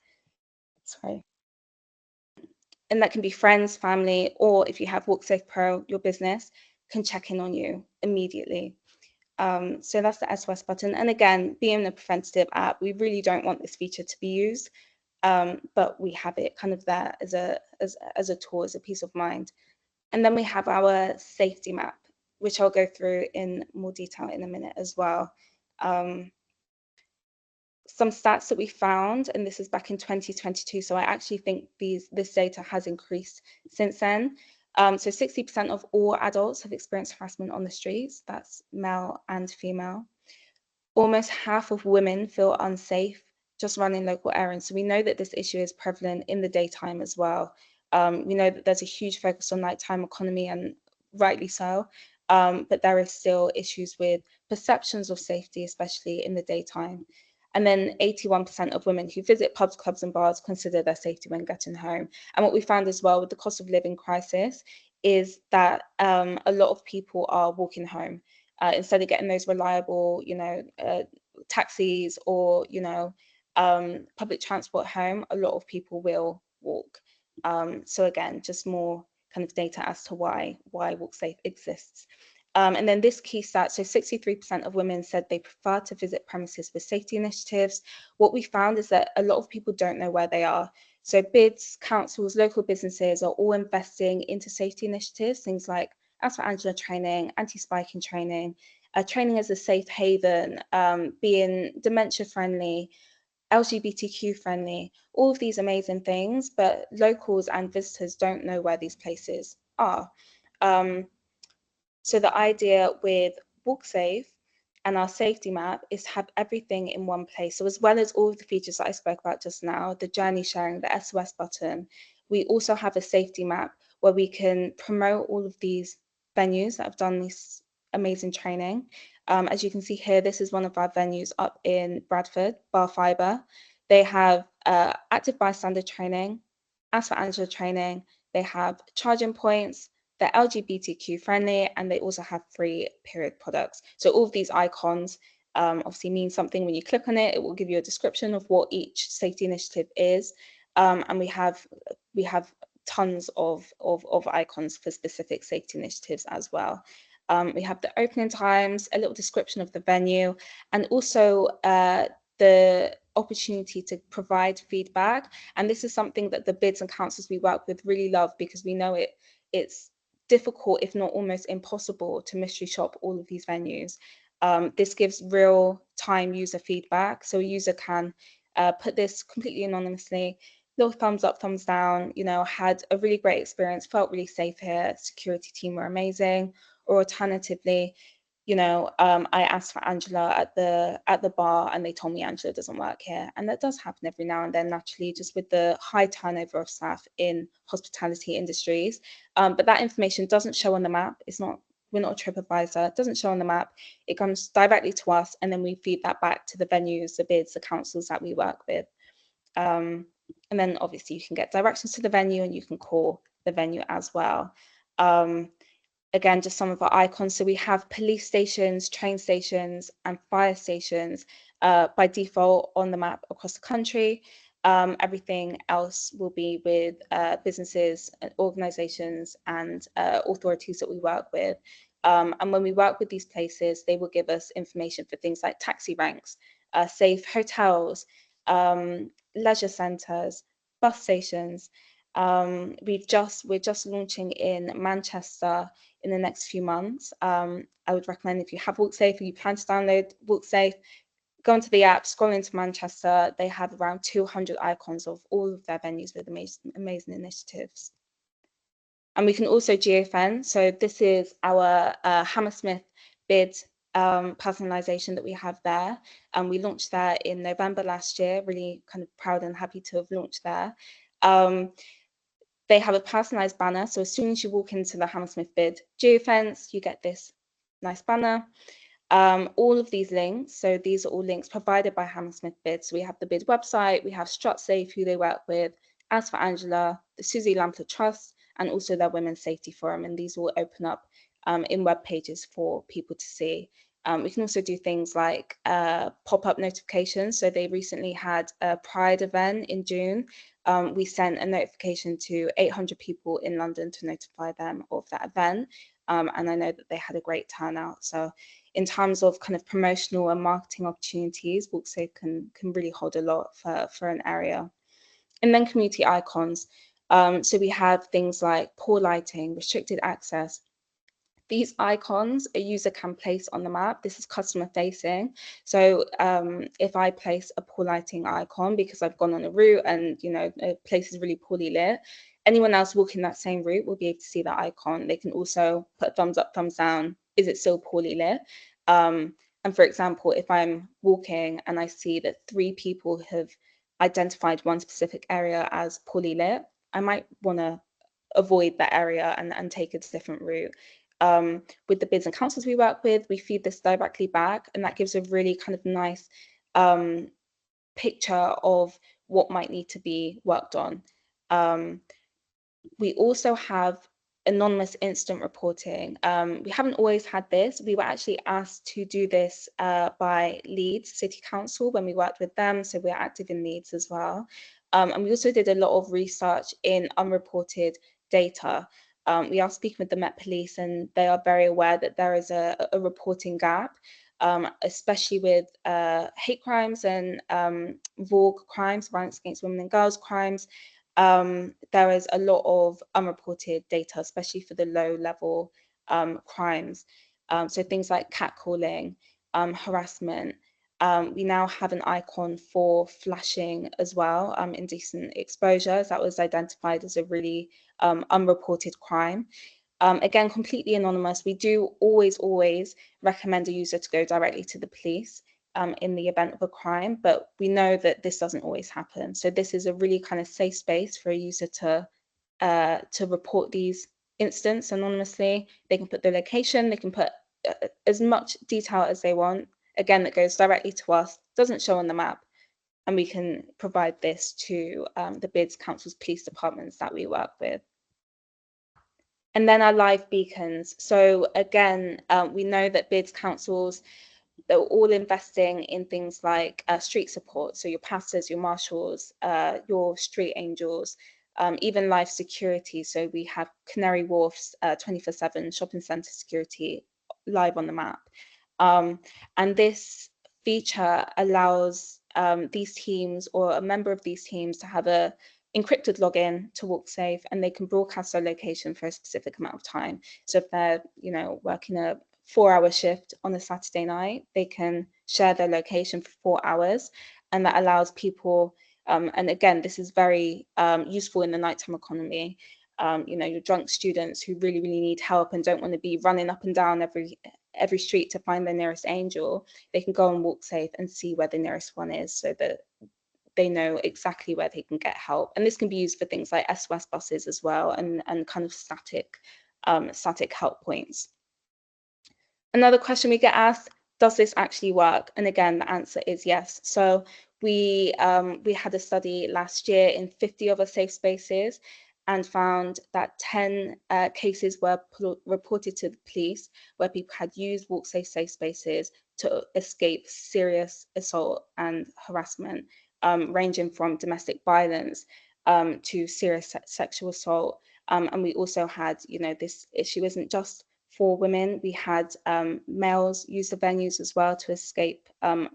and that can be friends, family, or if you have WalkSafe Pro, your business, can check in on you immediately. So that's the SOS button. And again, being a preventative app, we really don't want this feature to be used, but we have it kind of there as a tool, as a peace of mind. And then we have our safety map, which I'll go through in more detail in a minute as well. Some stats that we found, and this is back in 2022, so I actually think this data has increased since then. So 60% of all adults have experienced harassment on the streets. That's male and female. Almost half of women feel unsafe just running local errands. So we know that this issue is prevalent in the daytime as well. We know that there's a huge focus on nighttime economy, and rightly so, but there is still issues with perceptions of safety, especially in the daytime. And then 81% of women who visit pubs, clubs and bars consider their safety when getting home. And what we found as well with the cost of living crisis is that a lot of people are walking home. Instead of getting those reliable, you know, taxis or, you know, public transport home, a lot of people will walk. So again, just more kind of data as to why WalkSafe exists. And then this key stat, so 63% of women said they prefer to visit premises with safety initiatives. What we found is that a lot of people don't know where they are. So BIDs, councils, local businesses are all investing into safety initiatives, things like as for Angela training, anti-spiking training, training as a safe haven, being dementia friendly. LGBTQ friendly, all of these amazing things, but locals and visitors don't know where these places are. So the idea with WalkSafe and our safety map is to have everything in one place. So as well as all of the features that I spoke about just now, the journey sharing, the SOS button, we also have a safety map where we can promote all of these venues that have done this amazing training. As you can see here, this is one of our venues up in Bradford, Bar Fibre. They have active bystander training, As for Angela training, they have charging points, they're LGBTQ friendly, and they also have free period products. So all of these icons obviously mean something. When you click on it, it will give you a description of what each safety initiative is. And we have tons of icons for specific safety initiatives as well. We have the opening times, a little description of the venue, and also the opportunity to provide feedback. And this is something that the bids and councils we work with really love, because we know it's difficult, if not almost impossible, to mystery shop all of these venues. This gives real time user feedback, so a user can put this completely anonymously, little thumbs up, thumbs down, had a really great experience, felt really safe here, security team were amazing. Or alternatively, I asked for Angela at the bar and they told me Angela doesn't work here. And that does happen every now and then, naturally, just with the high turnover of staff in hospitality industries. But that information doesn't show on the map. We're not a TripAdvisor. It doesn't show on the map. It comes directly to us, and then we feed that back to the venues, the bids, the councils that we work with. And then obviously you can get directions to the venue and you can call the venue as well. Again, just some of our icons. So we have police stations, train stations, and fire stations by default on the map across the country. Everything else will be with businesses, organizations, and authorities that we work with. And when we work with these places, they will give us information for things like taxi ranks, safe hotels, leisure centres, bus stations. We're just launching in Manchester in the next few months. I would recommend, if you have WalkSafe or you plan to download WalkSafe, go into the app, scroll into Manchester. They have around 200 icons of all of their venues with amazing initiatives. And we can also geofence. So this is our Hammersmith bid personalization that we have there. And we launched there in November last year, really kind of proud and happy to have launched there. They have a personalized banner. So as soon as you walk into the Hammersmith bid geofence, you get this nice banner. All of these links, so these are all links provided by Hammersmith Bid. So we have the bid website, we have StrutSafe, who they work with, As for Angela, the Susie Lampley Trust, and also their Women's Safety Forum. And these will open up in web pages for people to see. We can also do things like pop-up notifications. So they recently had a Pride event in June. We sent a notification to 800 people in London to notify them of that event. And I know that they had a great turnout. So in terms of kind of promotional and marketing opportunities, WalkSafe can really hold a lot for an area. And then community icons. So we have things like poor lighting, restricted access. These icons a user can place on the map. This is customer facing. So if I place a poor lighting icon because I've gone on a route and a place is really poorly lit, anyone else walking that same route will be able to see that icon. They can also put thumbs up, thumbs down. Is it still poorly lit? And for example, if I'm walking and I see that 3 people have identified one specific area as poorly lit, I might want to avoid that area and take a different route. With the bids and councils we work with, we feed this directly back, and that gives a really kind of nice picture of what might need to be worked on. We also have anonymous incident reporting. We haven't always had this. We were actually asked to do this by Leeds City Council when we worked with them, so we're active in Leeds as well. And we also did a lot of research in unreported data. We are speaking with the Met Police, and they are very aware that there is a reporting gap, especially with hate crimes and VAUG crimes, violence against women and girls crimes. There is a lot of unreported data, especially for the low-level crimes. So things like catcalling, harassment, We now have an icon for flashing as well, indecent exposures. That was identified as a really unreported crime. Again, completely anonymous. We do always recommend a user to go directly to the police in the event of a crime, but we know that this doesn't always happen. So this is a really kind of safe space for a user to report these incidents anonymously. They can put the location, they can put as much detail as they want. Again, that goes directly to us, doesn't show on the map, and we can provide this to the BIDS councils, police departments that we work with. And then our live beacons. So again, we know that BIDS councils, they're all investing in things like street support. So your pastors, your marshals, your street angels, even live security. So we have Canary Wharf's 24/7 shopping centre security live on the map. And this feature allows these teams or a member of these teams to have a encrypted login to WalkSafe, and they can broadcast their location for a specific amount of time. So if they're, working a 4-hour shift on a Saturday night, they can share their location for 4 hours, and that allows people, and again, this is very useful in the nighttime economy. Your drunk students who really need help and don't want to be running up and down every street to find their nearest angel, they can go on WalkSafe and see where the nearest one is, so that they know exactly where they can get help. And this can be used for things like SOS buses as well, and kind of static help points. Another question we get asked, does this actually work? And again, the answer is yes. So we had a study last year in 50 other safe spaces and found that 10 cases were reported to the police where people had used WalkSafe safe spaces to escape serious assault and harassment, ranging from domestic violence to serious sexual assault. And we also had, this issue isn't just for women. We had males use the venues as well to escape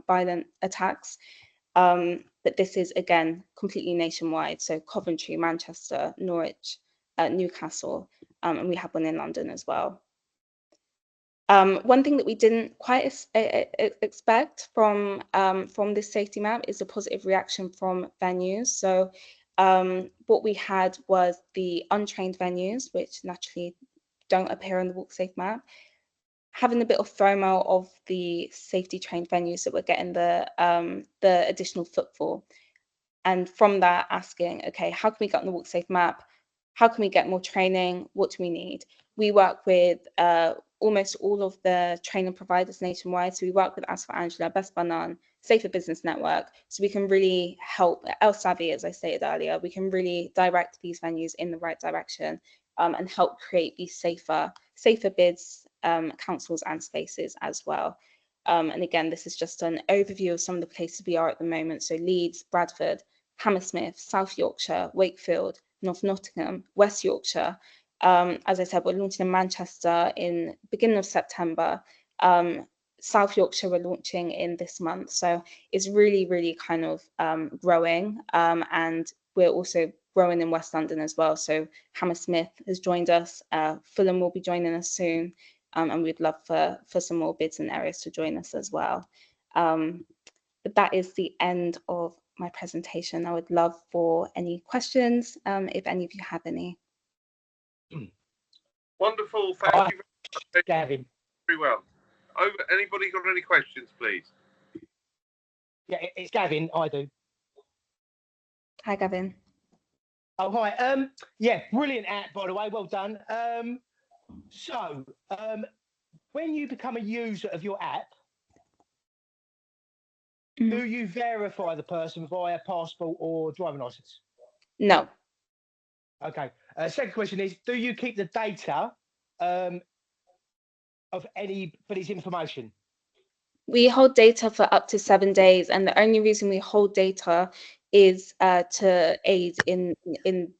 violent attacks. But this is, again, completely nationwide. So Coventry, Manchester, Norwich, Newcastle, and we have one in London as well. One thing that we didn't quite expect from this safety map is a positive reaction from venues. So what we had was the untrained venues, which naturally don't appear on the WalkSafe map, having a bit of FOMO of the safety trained venues that were getting the additional footfall. And from that, asking, okay, how can we get on the WalkSafe map? How can we get more training? What do we need? We work with almost all of the training providers nationwide. So we work with As for Angela, Best Banan, Safer Business Network. So we can really help, El Savvy, as I stated earlier, we can really direct these venues in the right direction and help create these safer BIDS councils and spaces as well. And again, this is just an overview of some of the places we are at the moment. So Leeds, Bradford, Hammersmith, South Yorkshire, Wakefield, North Nottingham, West Yorkshire. As I said, we're launching in Manchester in beginning of September. South Yorkshire we're launching in this month. So it's really kind of growing. And we're also growing in West London as well. So Hammersmith has joined us. Fulham will be joining us soon. And we'd love for some more bids and areas to join us as well. But that is the end of my presentation. I would love for any questions, if any of you have any. Wonderful, thank you very much, Gavin. Very well. Anybody got any questions, please? Yeah, it's Gavin. I do. Hi, Gavin. Oh, hi. Yeah, brilliant app, by the way. Well done. So, when you become a user of your app, do you verify the person via passport or driving license? No. Okay. Second question is, do you keep the data of anybody's information? We hold data for up to 7 days, and the only reason we hold data is to aid in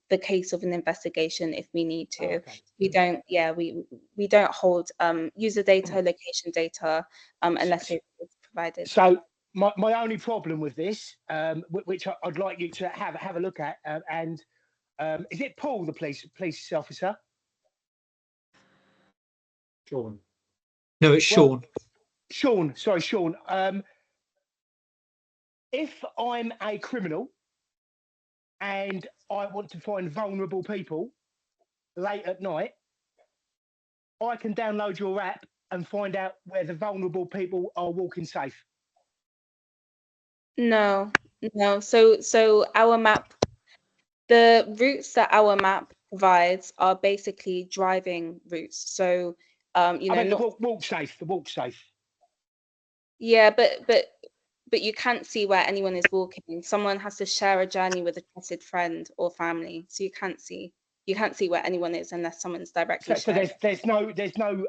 the case of an investigation if we need to. Okay. We don't, we don't hold user data, location data, unless it's provided. So my only problem with this, which I'd like you to have a look at, and is it Paul, the police officer? Sean. No, it's Sean. Sean, sorry, Sean. if I'm a criminal and I want to find vulnerable people late at night, I can download your app and find out where the vulnerable people are walking safe. No, no. So our map, the routes that our map provides are basically driving routes. So you I know, mean, the not WalkSafe, the WalkSafe. yeah, but you can't see where anyone is walking. Someone has to share a journey with a trusted friend or family, so you can't see where anyone is unless someone's directly So sharing. there's no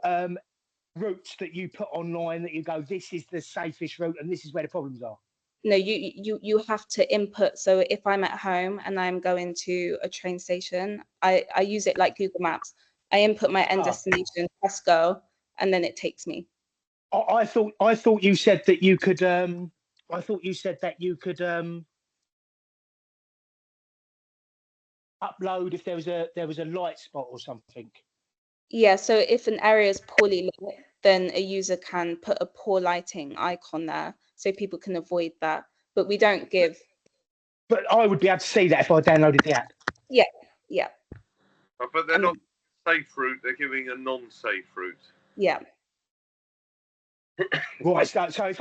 routes that you put online that you go, this is the safest route and this is where the problems are. No, you have to input. So if I'm at home and I'm going to a train station, I use it like Google Maps. I input my end destination, press go, and then it takes me. I thought you said that you could I thought you said that you could upload if there was a light spot or something. Yeah, so if an area is poorly lit, then a user can put a poor lighting icon there so people can avoid that. But we don't give. But I would be able to see that if I downloaded the app. Yeah, yeah. But they're not safe route, they're giving a non-safe route. Yeah. Right, so if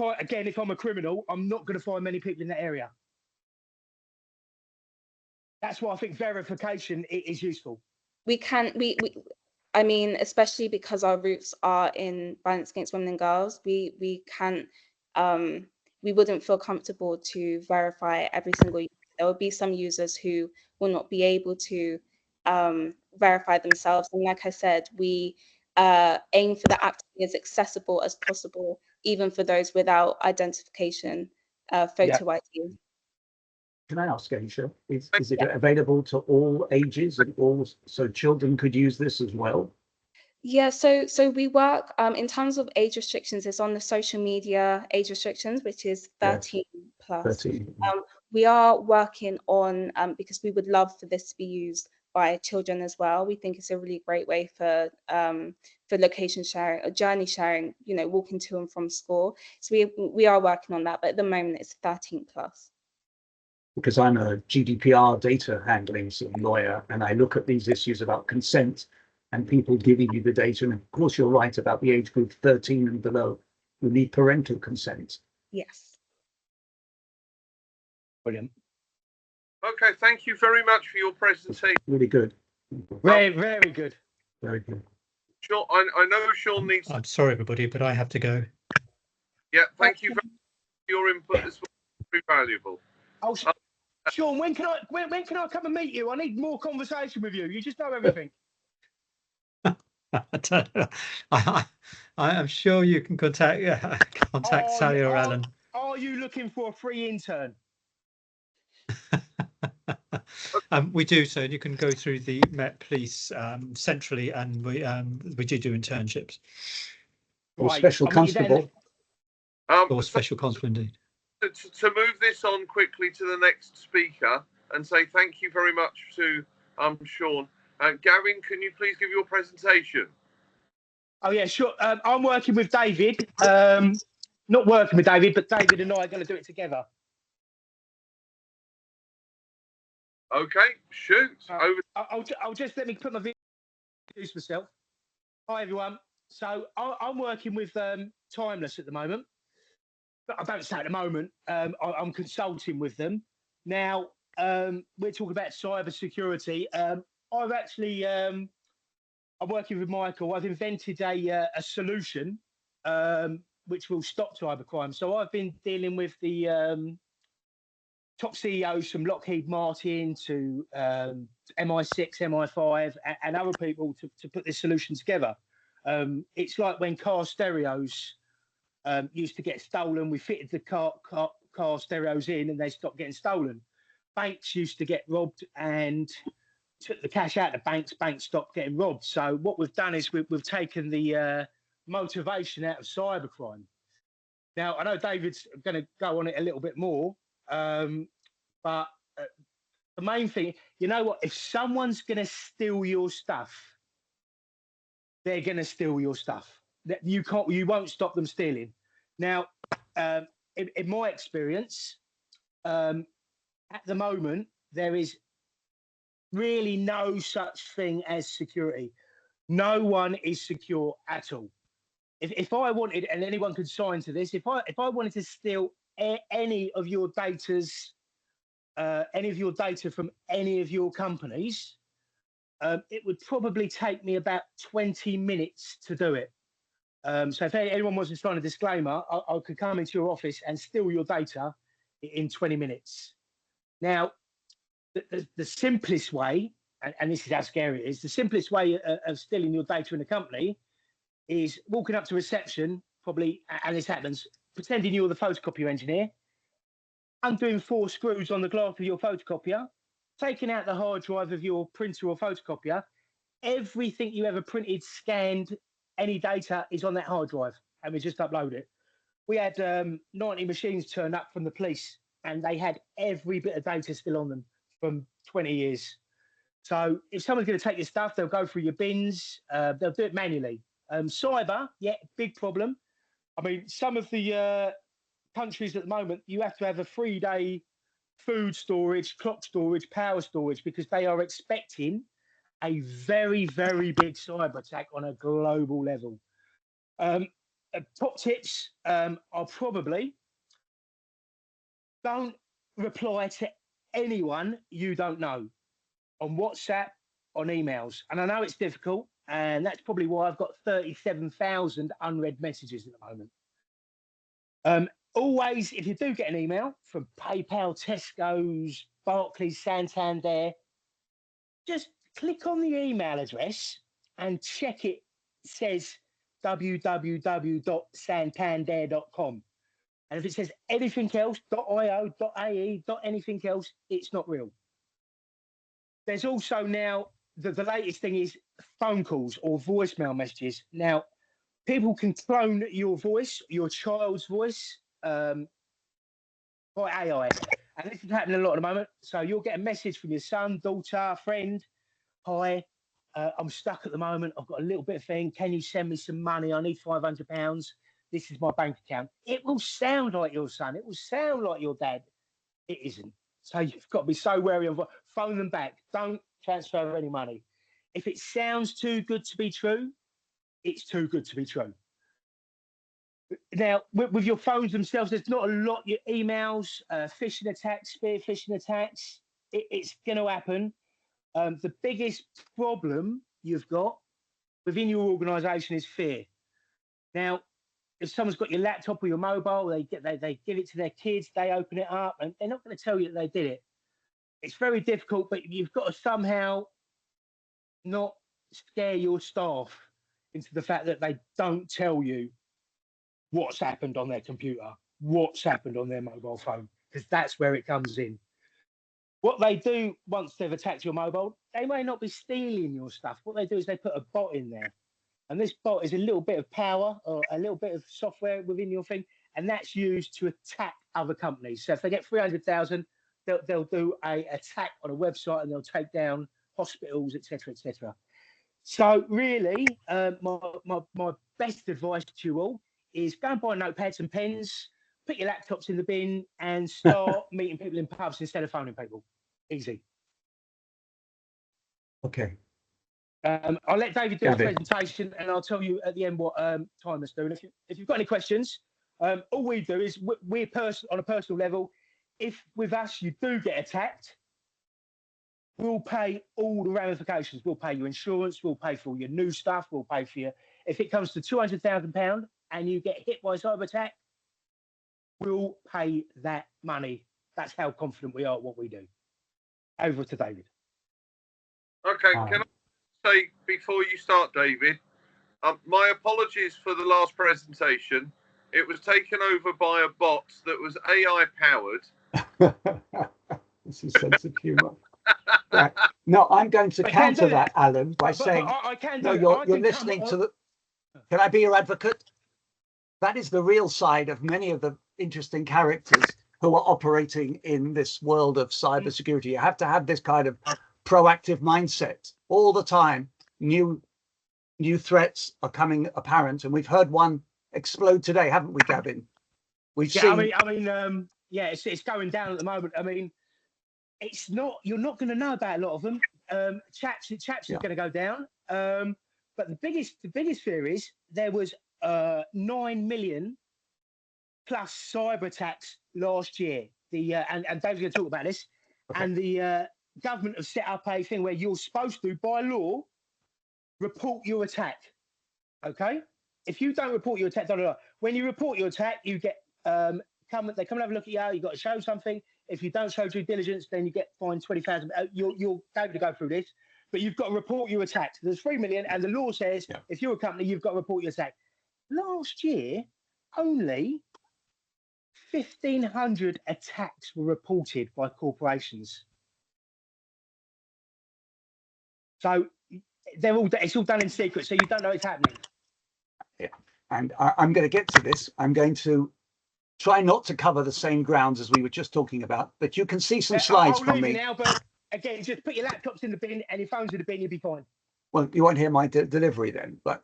I'm a criminal, I'm not going to find many people in that area. That's why I think verification is useful. I mean, especially because our roots are in violence against women and girls, we can't we wouldn't feel comfortable to verify every single user. There will be some users who will not be able to verify themselves. And like I said, we aim for the app to be as accessible as possible, even for those without identification, photo ID. Can I ask, Aisha, is it available to all ages and all, so children could use this as well? Yeah, so we work in terms of age restrictions, it's on the social media age restrictions, which is 13 plus. 13. We are working on because we would love for this to be used by children as well. We think it's a really great way for location sharing or journey sharing, you know, walking to and from school. So we are working on that, but at the moment it's 13 plus. Because I'm a GDPR data handling sort of lawyer, and I look at these issues about consent and people giving you the data. And of course, you're right about the age group 13 and below. You need parental consent. Yes. Brilliant. Okay, thank you very much for your presentation. Really good. Very, very good. Very good. Sean, I know Sean needs. I'm sorry, everybody, but I have to go. Yeah, thank you for your input. This was very valuable. Oh, Sean, when can I come and meet you? I need more conversation with you. You just know everything. I am sure you can contact Sally or Alan. Are you looking for a free intern? We do, so you can go through the Met Police centrally, and we do internships. Or special constable. Or special constable, indeed. To move this on quickly to the next speaker and say thank you very much to Sean. Gavin, can you please give your presentation? Oh yeah, sure. I'm working with David. Not working with David, but David and I are going to do it together. Okay, shoot. I'll just let me put my video, introduce myself. Hi everyone. So I'm working with Timeless at the moment. But I don't say at the moment. I'm consulting with them now. We're talking about cyber security. I've actually I'm working with Michael. I've invented a solution which will stop cybercrime. So I've been dealing with the top CEOs from Lockheed Martin to MI6, MI5, and other people to put this solution together. It's like when car stereos used to get stolen. We fitted the car stereos in and they stopped getting stolen. Banks used to get robbed and took the cash out of the banks stopped getting robbed. So what we've done is we've taken the motivation out of cybercrime. Now, I know David's going to go on it a little bit more, but the main thing, you know what, if someone's going to steal your stuff, they're going to steal your stuff. You won't stop them stealing. Now, in my experience, at the moment, there is really no such thing as security. No one is secure at all. If I wanted, and anyone could sign to this, if I wanted to steal any of your data from any of your companies, it would probably take me about 20 minutes to do it. So if anyone wants to sign a disclaimer, I could come into your office and steal your data in 20 minutes. Now, the simplest way, and this is how scary it is, the simplest way of stealing your data in a company is walking up to reception, probably, and this happens, pretending you're the photocopier engineer, undoing 4 screws on the glass of your photocopier, taking out the hard drive of your printer or photocopier. Everything you ever printed, scanned, any data is on that hard drive, and we just upload it. We had 90 machines turn up from the police, and they had every bit of data still on them from 20 years. So if someone's going to take your stuff, they'll go through your bins, they'll do it manually. Cyber, yeah, big problem. I mean, some of the countries at the moment, you have to have a 3-day food storage, clock storage, power storage, because they are expecting a very, very big cyber attack on a global level. Top tips are probably don't reply to anyone you don't know on WhatsApp, on emails. And I know it's difficult, and that's probably why I've got 37,000 unread messages at the moment. Always, if you do get an email from PayPal, Tesco's, Barclays, Santander, just click on the email address and check it says www.santander.com. And if it says anything else, .io, .ae, .anything else, it's not real. There's also now, the latest thing is phone calls or voicemail messages. Now, people can clone your voice, your child's voice, by AI. And this is happening a lot at the moment. So you'll get a message from your son, daughter, friend. Hi, I'm stuck at the moment. I've got a little bit of thing. Can you send me some money? I need £500. This is my bank account. It will sound like your son. It will sound like your dad. It isn't. So you've got to be so wary of phone them back. Don't transfer any money. If it sounds too good to be true, it's too good to be true. Now, with your phones themselves, there's not a lot. Your emails, phishing attacks, spear phishing attacks, it's going to happen. The biggest problem you've got within your organisation is fear. Now, if someone's got your laptop or your mobile, they give it to their kids, they open it up, and they're not going to tell you that they did it. It's very difficult, but you've got to somehow not scare your staff into the fact that they don't tell you what's happened on their computer, what's happened on their mobile phone, because that's where it comes in. What they do once they've attacked your mobile, they may not be stealing your stuff. What they do is they put a bot in there. And this bot is a little bit of power or a little bit of software within your thing, and that's used to attack other companies. So if they get 300,000, they'll do a attack on a website and they'll take down hospitals, etc., etc. So really, my best advice to you all is go and buy notepads and pens, put your laptops in the bin, and start meeting people in pubs instead of phoning people. Easy. Okay. I'll let David do his presentation, and I'll tell you at the end what timers do. And if you've got any questions, all we do is we're on a personal level. If with us you do get attacked, we'll pay all the ramifications. We'll pay your insurance. We'll pay for your new stuff. We'll pay for your. If it comes to £200,000 and you get hit by a cyber attack, we'll pay that money. That's how confident we are at what we do. Over to David. Okay, can I say before you start, David, my apologies for the last presentation. It was taken over by a bot that was AI powered. This is sense of humour. Right. No, I'm going to counter that, Alan, by saying, I can no, you're listening to the. Can I be your advocate? That is the real side of many of the interesting characters who are operating in this world of cybersecurity. You have to have this kind of proactive mindset all the time. New threats are coming apparent, and we've heard one explode today, haven't we, Gavin? We've seen. I mean, yeah, it's going down at the moment. I mean, it's not, you're not going to know about a lot of them. Chaps is going to go down. But the biggest fear is there was 9 million plus cyber attacks last year. And Dave's going to talk about this. Okay. And the government have set up a thing where you're supposed to, by law, report your attack. Okay? If you don't report your attack, when you report your attack, you get they come and have a look at you. You've got to show something. If you don't show due diligence, then you get fined 20,000. You're able to go through this, but you've got to report your attack. There's 3 million, and the law says if you're a company, you've got to report your attack. Last year, only 1,500 attacks were reported by corporations. So it's all done in secret, so you don't know it's happening. Yeah, and I'm going to get to this. I'm going to try not to cover the same grounds as we were just talking about, but you can see some slides from me now. But again, just put your laptops in the bin and your phones in the bin. You'll be fine. Well, you won't hear my delivery then, but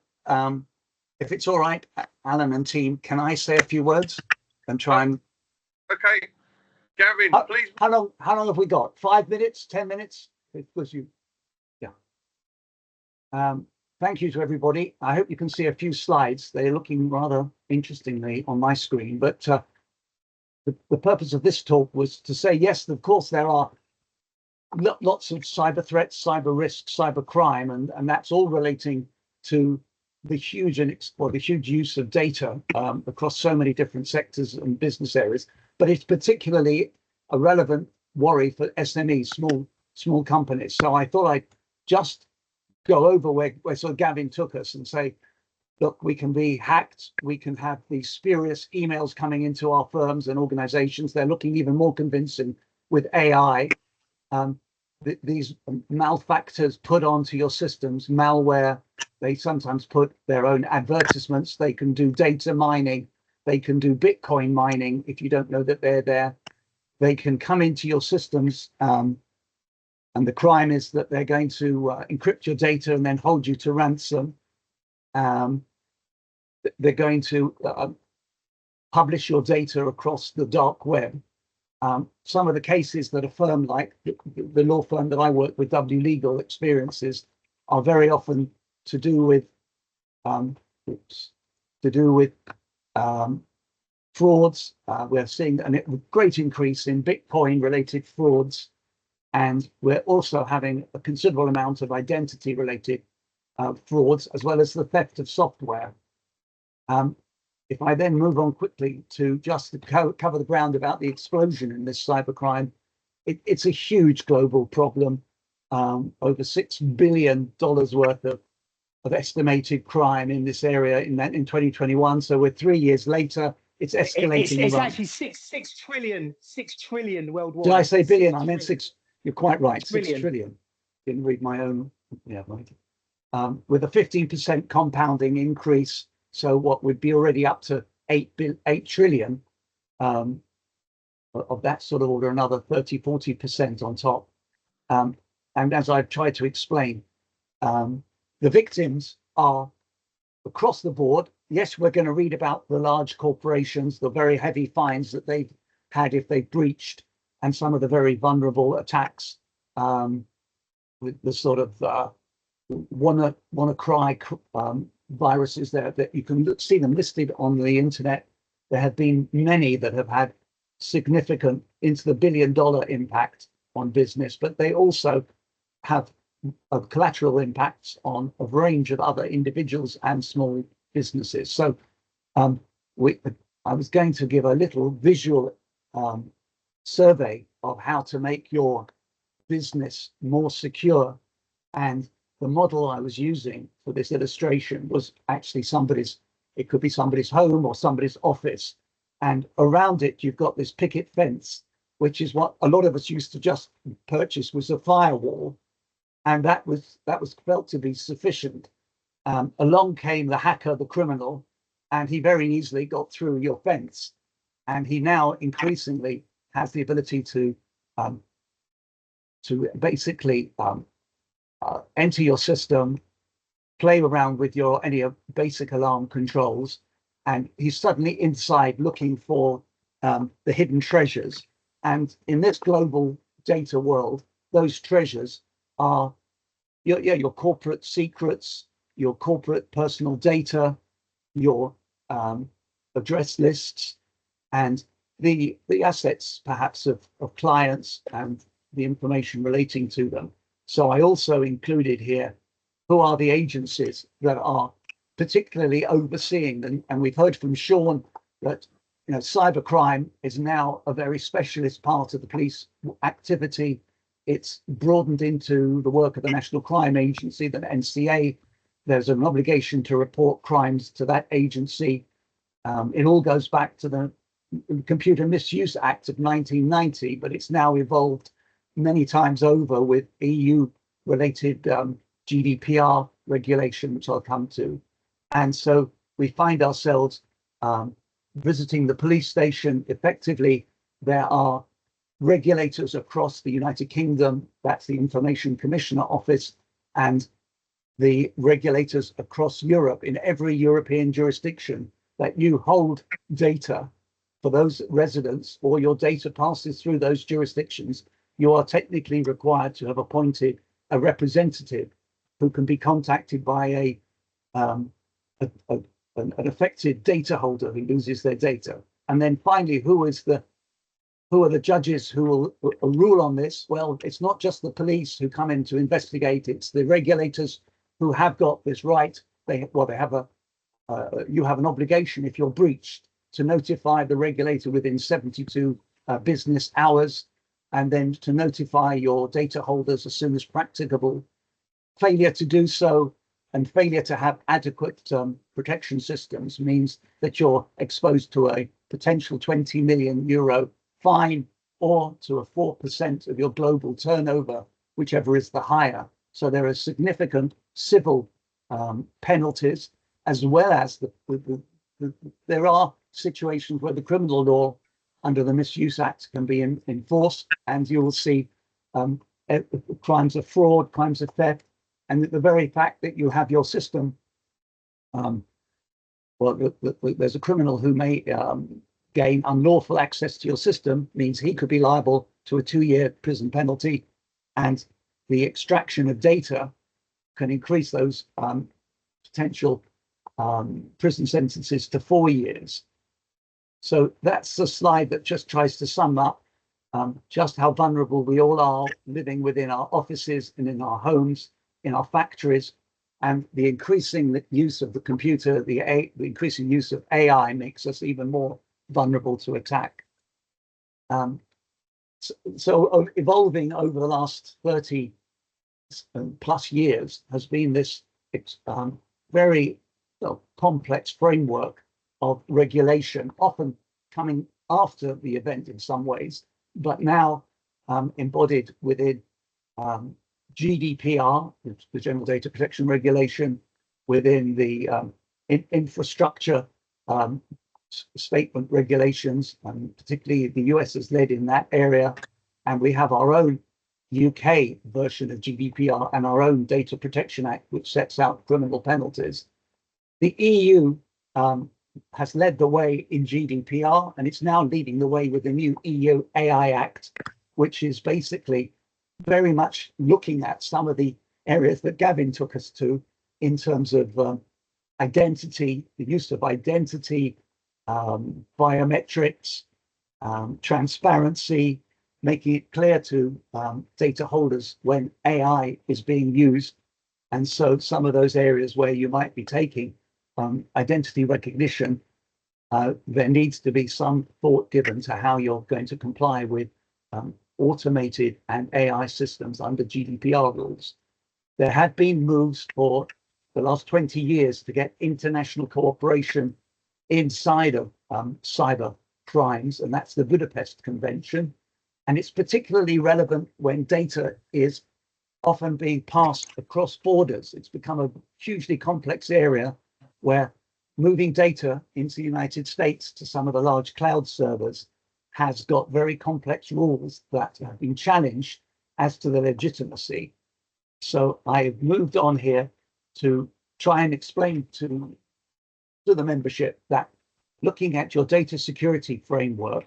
if it's all right, Alan and team, can I say a few words and try and? Okay, Gavin, please. How long have we got? 5 minutes? 10 minutes? Because you, yeah. Thank you to everybody. I hope you can see a few slides. They're looking rather interestingly on my screen, but the purpose of this talk was to say, yes, of course, there are lots of cyber threats, cyber risks, cyber crime, and that's all relating to the huge use of data across so many different sectors and business areas. But it's particularly a relevant worry for SMEs, small companies. So I thought I'd just go over where sort of Gavin took us and say, look, we can be hacked. We can have these spurious emails coming into our firms and organizations. They're looking even more convincing with AI. These malefactors put onto your systems malware. They sometimes put their own advertisements. They can do data mining. They can do Bitcoin mining if you don't know that they're there. They can come into your systems. And the crime is that they're going to encrypt your data and then hold you to ransom. They're going to publish your data across the dark web. Some of the cases that a firm like the law firm that I work with, W Legal Experiences, are very often to do with frauds. We're seeing a great increase in Bitcoin-related frauds. And we're also having a considerable amount of identity-related frauds, as well as the theft of software. If I then move on quickly to just cover the ground about the explosion in this cybercrime, it's a huge global problem. Over $6 billion worth of estimated crime in this area in 2021. So we're 3 years later. It's escalating. It's actually 6 trillion worldwide. Did I say billion? I meant 6. You're quite right. 6 trillion. Didn't read my own. Yeah, right. With a 15% compounding increase, so what would be already up to 8 trillion of that sort of order, another 30-40% on top. And as I've tried to explain, the victims are across the board. Yes, we're going to read about the large corporations, the very heavy fines that they've had if they breached, and some of the very vulnerable attacks with the sort of WannaCry viruses there that you can see them listed on the internet. There have been many that have had significant into the billion-dollar impact on business, but they also have collateral impacts on a range of other individuals and small businesses. So I was going to give a little visual survey of how to make your business more secure, and the model I was using for this illustration was actually it could be somebody's home or somebody's office, and around it you've got this picket fence, which is what a lot of us used to just purchase, was a firewall, and that was felt to be sufficient. Along came the hacker, the criminal, and he very easily got through your fence, and he now increasingly has the ability to basically enter your system, play around with any basic alarm controls, and he's suddenly inside looking for the hidden treasures. And in this global data world, those treasures are your corporate secrets, your corporate personal data, your address lists, and the assets perhaps of clients and the information relating to them. So I also included here who are the agencies that are particularly overseeing, and we've heard from Sean that cybercrime is now a very specialist part of the police activity. It's broadened into the work of the National Crime Agency, the NCA. There's an obligation to report crimes to that agency. It all goes back to the Computer Misuse Act of 1990, but it's now evolved many times over with EU-related GDPR regulation, which I'll come to. And so we find ourselves visiting the police station. Effectively, there are regulators across the United Kingdom, that's the Information Commissioner Office, and the regulators across Europe in every European jurisdiction that you hold data for those residents or your data passes through those jurisdictions. You are technically required to have appointed a representative who can be contacted by an affected data holder who loses their data. And then finally, who are the judges who will rule on this? Well, it's not just the police who come in to investigate, it's the regulators who have got this right. You have an obligation, if you're breached, to notify the regulator within 72 business hours, and then to notify your data holders as soon as practicable. Failure to do so and failure to have adequate protection systems means that you're exposed to a potential 20 million euro fine or to a 4% of your global turnover, whichever is the higher. So there are significant civil penalties, as well as there are situations where the criminal law under the Misuse Act can be enforced, and you will see crimes of fraud, crimes of theft, and the very fact that you have your system, there's a criminal who may gain unlawful access to your system means he could be liable to a 2-year prison penalty, and the extraction of data can increase those potential prison sentences to 4 years. So that's a slide that just tries to sum up just how vulnerable we all are living within our offices and in our homes, in our factories, and the increasing use of the computer, the increasing use of AI makes us even more vulnerable to attack. So evolving over the last 30 plus years has been this very complex framework of regulation, often coming after the event in some ways, but now embodied within GDPR, the General Data Protection Regulation, within the infrastructure statement regulations, and particularly the US has led in that area, and we have our own UK version of GDPR and our own Data Protection Act, which sets out criminal penalties. The EU has led the way in GDPR, and it's now leading the way with the new EU AI Act, which is basically very much looking at some of the areas that Gavin took us to in terms of identity, the use of identity, biometrics, transparency, making it clear to data holders when AI is being used. And so some of those areas where you might be taking identity recognition, there needs to be some thought given to how you're going to comply with automated and AI systems under GDPR rules. There have been moves for the last 20 years to get international cooperation inside of cyber crimes, and that's the Budapest Convention. And it's particularly relevant when data is often being passed across borders. It's become a hugely complex area where moving data into the United States to some of the large cloud servers has got very complex rules that have been challenged as to the legitimacy. So I've moved on here to try and explain to the membership that looking at your data security framework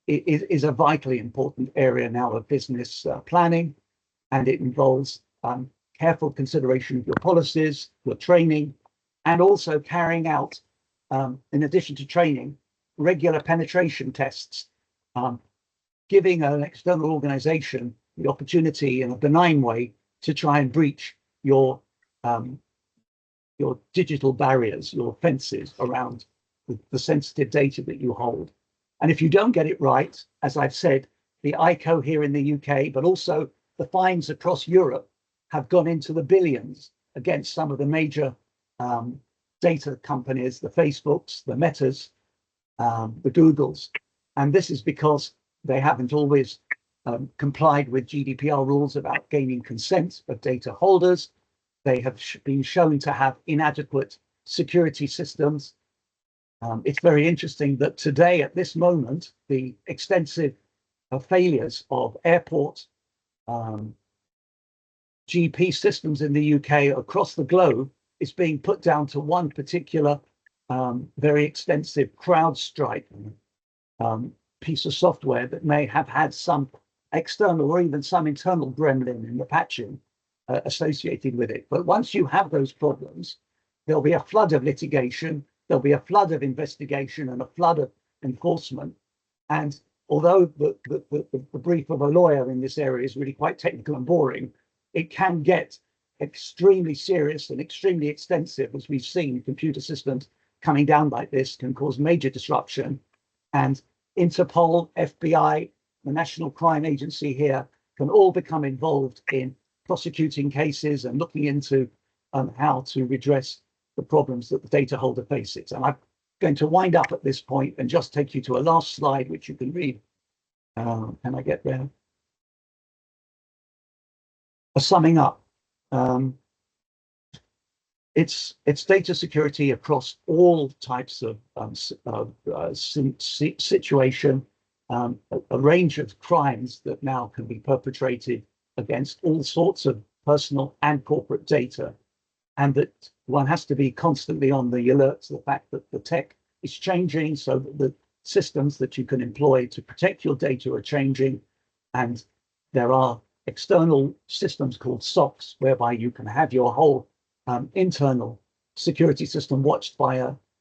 is a vitally important area now of business planning, and it involves careful consideration of your policies, your training, and also carrying out, in addition to training, regular penetration tests, giving an external organization the opportunity in a benign way to try and breach your digital barriers, your fences around the sensitive data that you hold. And if you don't get it right, as I've said, the ICO here in the UK, but also the fines across Europe have gone into the billions against some of the major data companies, the Facebooks, the Metas, the Googles. And this is because they haven't always complied with GDPR rules about gaining consent of data holders. They have been shown to have inadequate security systems. It's very interesting that today, at this moment, the extensive failures of airport GP systems in the UK across the globe is being put down to one particular very extensive CrowdStrike piece of software that may have had some external or even some internal gremlin in the patching associated with it. But once you have those problems, there'll be a flood of litigation, there'll be a flood of investigation and a flood of enforcement. And although the brief of a lawyer in this area is really quite technical and boring, it can get extremely serious and extremely extensive. As we've seen, computer systems coming down like this can cause major disruption. And Interpol, FBI, the National Crime Agency here can all become involved in prosecuting cases and looking into how to redress the problems that the data holder faces. And I'm going to wind up at this point and just take you to a last slide, which you can read. Can I get there? A summing up. It's data security across all types of situation, a range of crimes that now can be perpetrated against all sorts of personal and corporate data, and that one has to be constantly on the alert to the fact that the tech is changing, so that the systems that you can employ to protect your data are changing, and there are external systems called SOCs, whereby you can have your whole internal security system watched by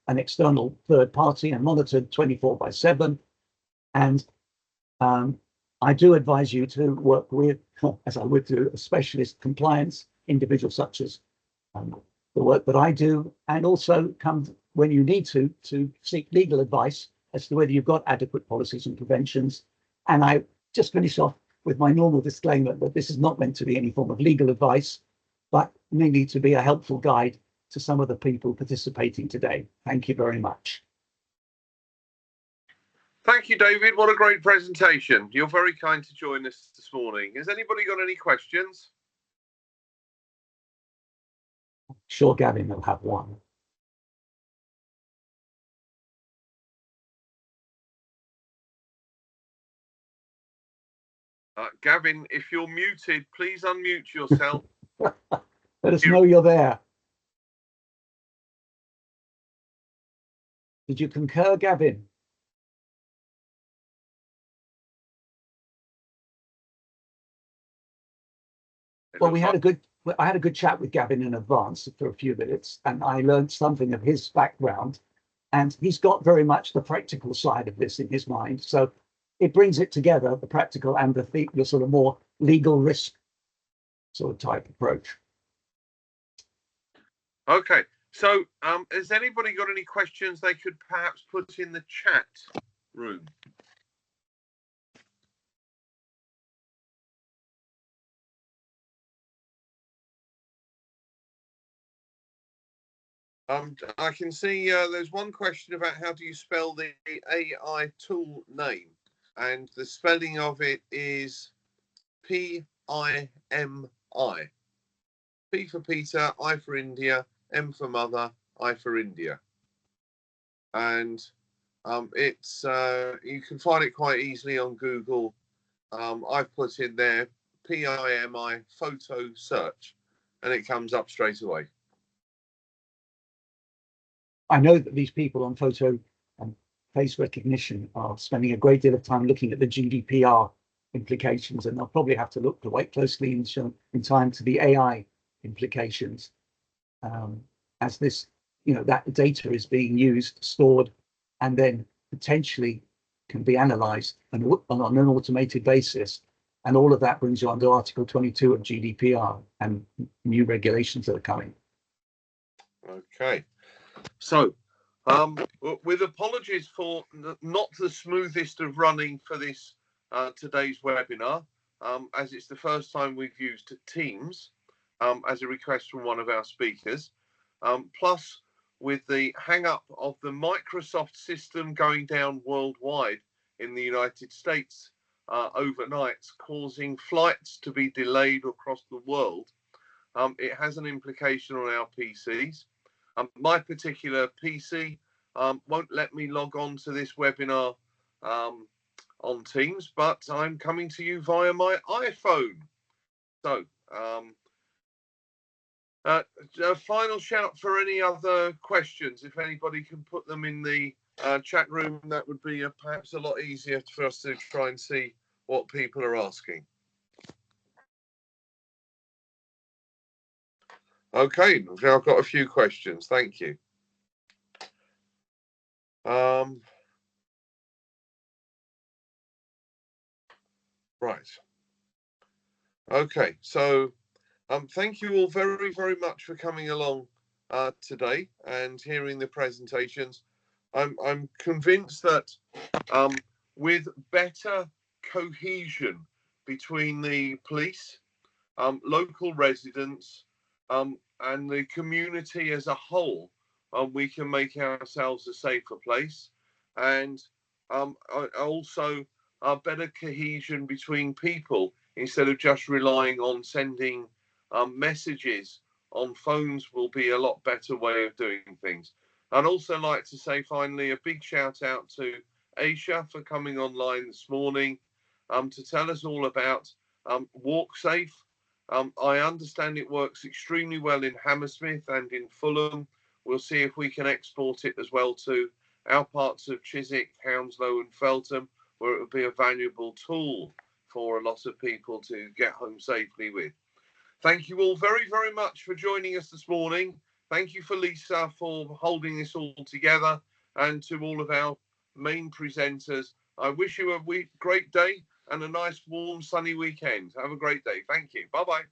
an external third party and monitored 24/7. And I do advise you to work with, as I would do, a specialist compliance individual such as the work that I do, and also come when you need to seek legal advice as to whether you've got adequate policies and preventions. And I just finish off with my normal disclaimer that this is not meant to be any form of legal advice, but mainly to be a helpful guide to some of the people participating today. Thank you very much. Thank you, David. What a great presentation. You're very kind to join us this morning. Has anybody got any questions? Sure, Gavin will have one. Gavin, if you're muted, please unmute yourself. Let us know you're there. Did you concur, Gavin? Well, I had a good chat with Gavin in advance for a few minutes, and I learned something of his background, and he's got very much the practical side of this in his mind. So it brings it together, the practical and the sort of more legal risk sort of type approach. Okay, so has anybody got any questions they could perhaps put in the chat room? I can see there's one question about how do you spell the AI tool name, and the spelling of it is PIMI. P for Peter, I for India, M for Mother, I for India. And it's you can find it quite easily on Google. I've put in there PIMI photo search, and it comes up straight away. I know that these people on photo face recognition are spending a great deal of time looking at the GDPR implications, and they'll probably have to look quite closely in time to the AI implications, as this, that data is being used, stored, and then potentially can be analysed on an automated basis. And all of that brings you under Article 22 of GDPR and new regulations that are coming. Okay, so with apologies for not the smoothest of running for this today's webinar, as it's the first time we've used Teams as a request from one of our speakers, plus with the hang up of the Microsoft system going down worldwide in the United States overnight, causing flights to be delayed across the world. It has an implication on our PCs. My particular PC won't let me log on to this webinar on Teams, but I'm coming to you via my iPhone. So a final shout for any other questions. If anybody can put them in the chat room, that would be perhaps a lot easier for us to try and see what people are asking. Okay, I've got a few questions. Thank you. Right. Okay, so thank you all very, very much for coming along today and hearing the presentations. I'm convinced that with better cohesion between the police, local residents, and the community as a whole, we can make ourselves a safer place, and also better cohesion between people instead of just relying on sending messages on phones will be a lot better way of doing things. I'd also like to say finally a big shout out to Aisha for coming online this morning to tell us all about WalkSafe. I understand it works extremely well in Hammersmith and in Fulham. We'll see if we can export it as well to our parts of Chiswick, Hounslow and Feltham, where it would be a valuable tool for a lot of people to get home safely with. Thank you all very, very much for joining us this morning. Thank you for Lisa for holding this all together, and to all of our main presenters. I wish you a great day and a nice, warm, sunny weekend. Have a great day. Thank you. Bye-bye.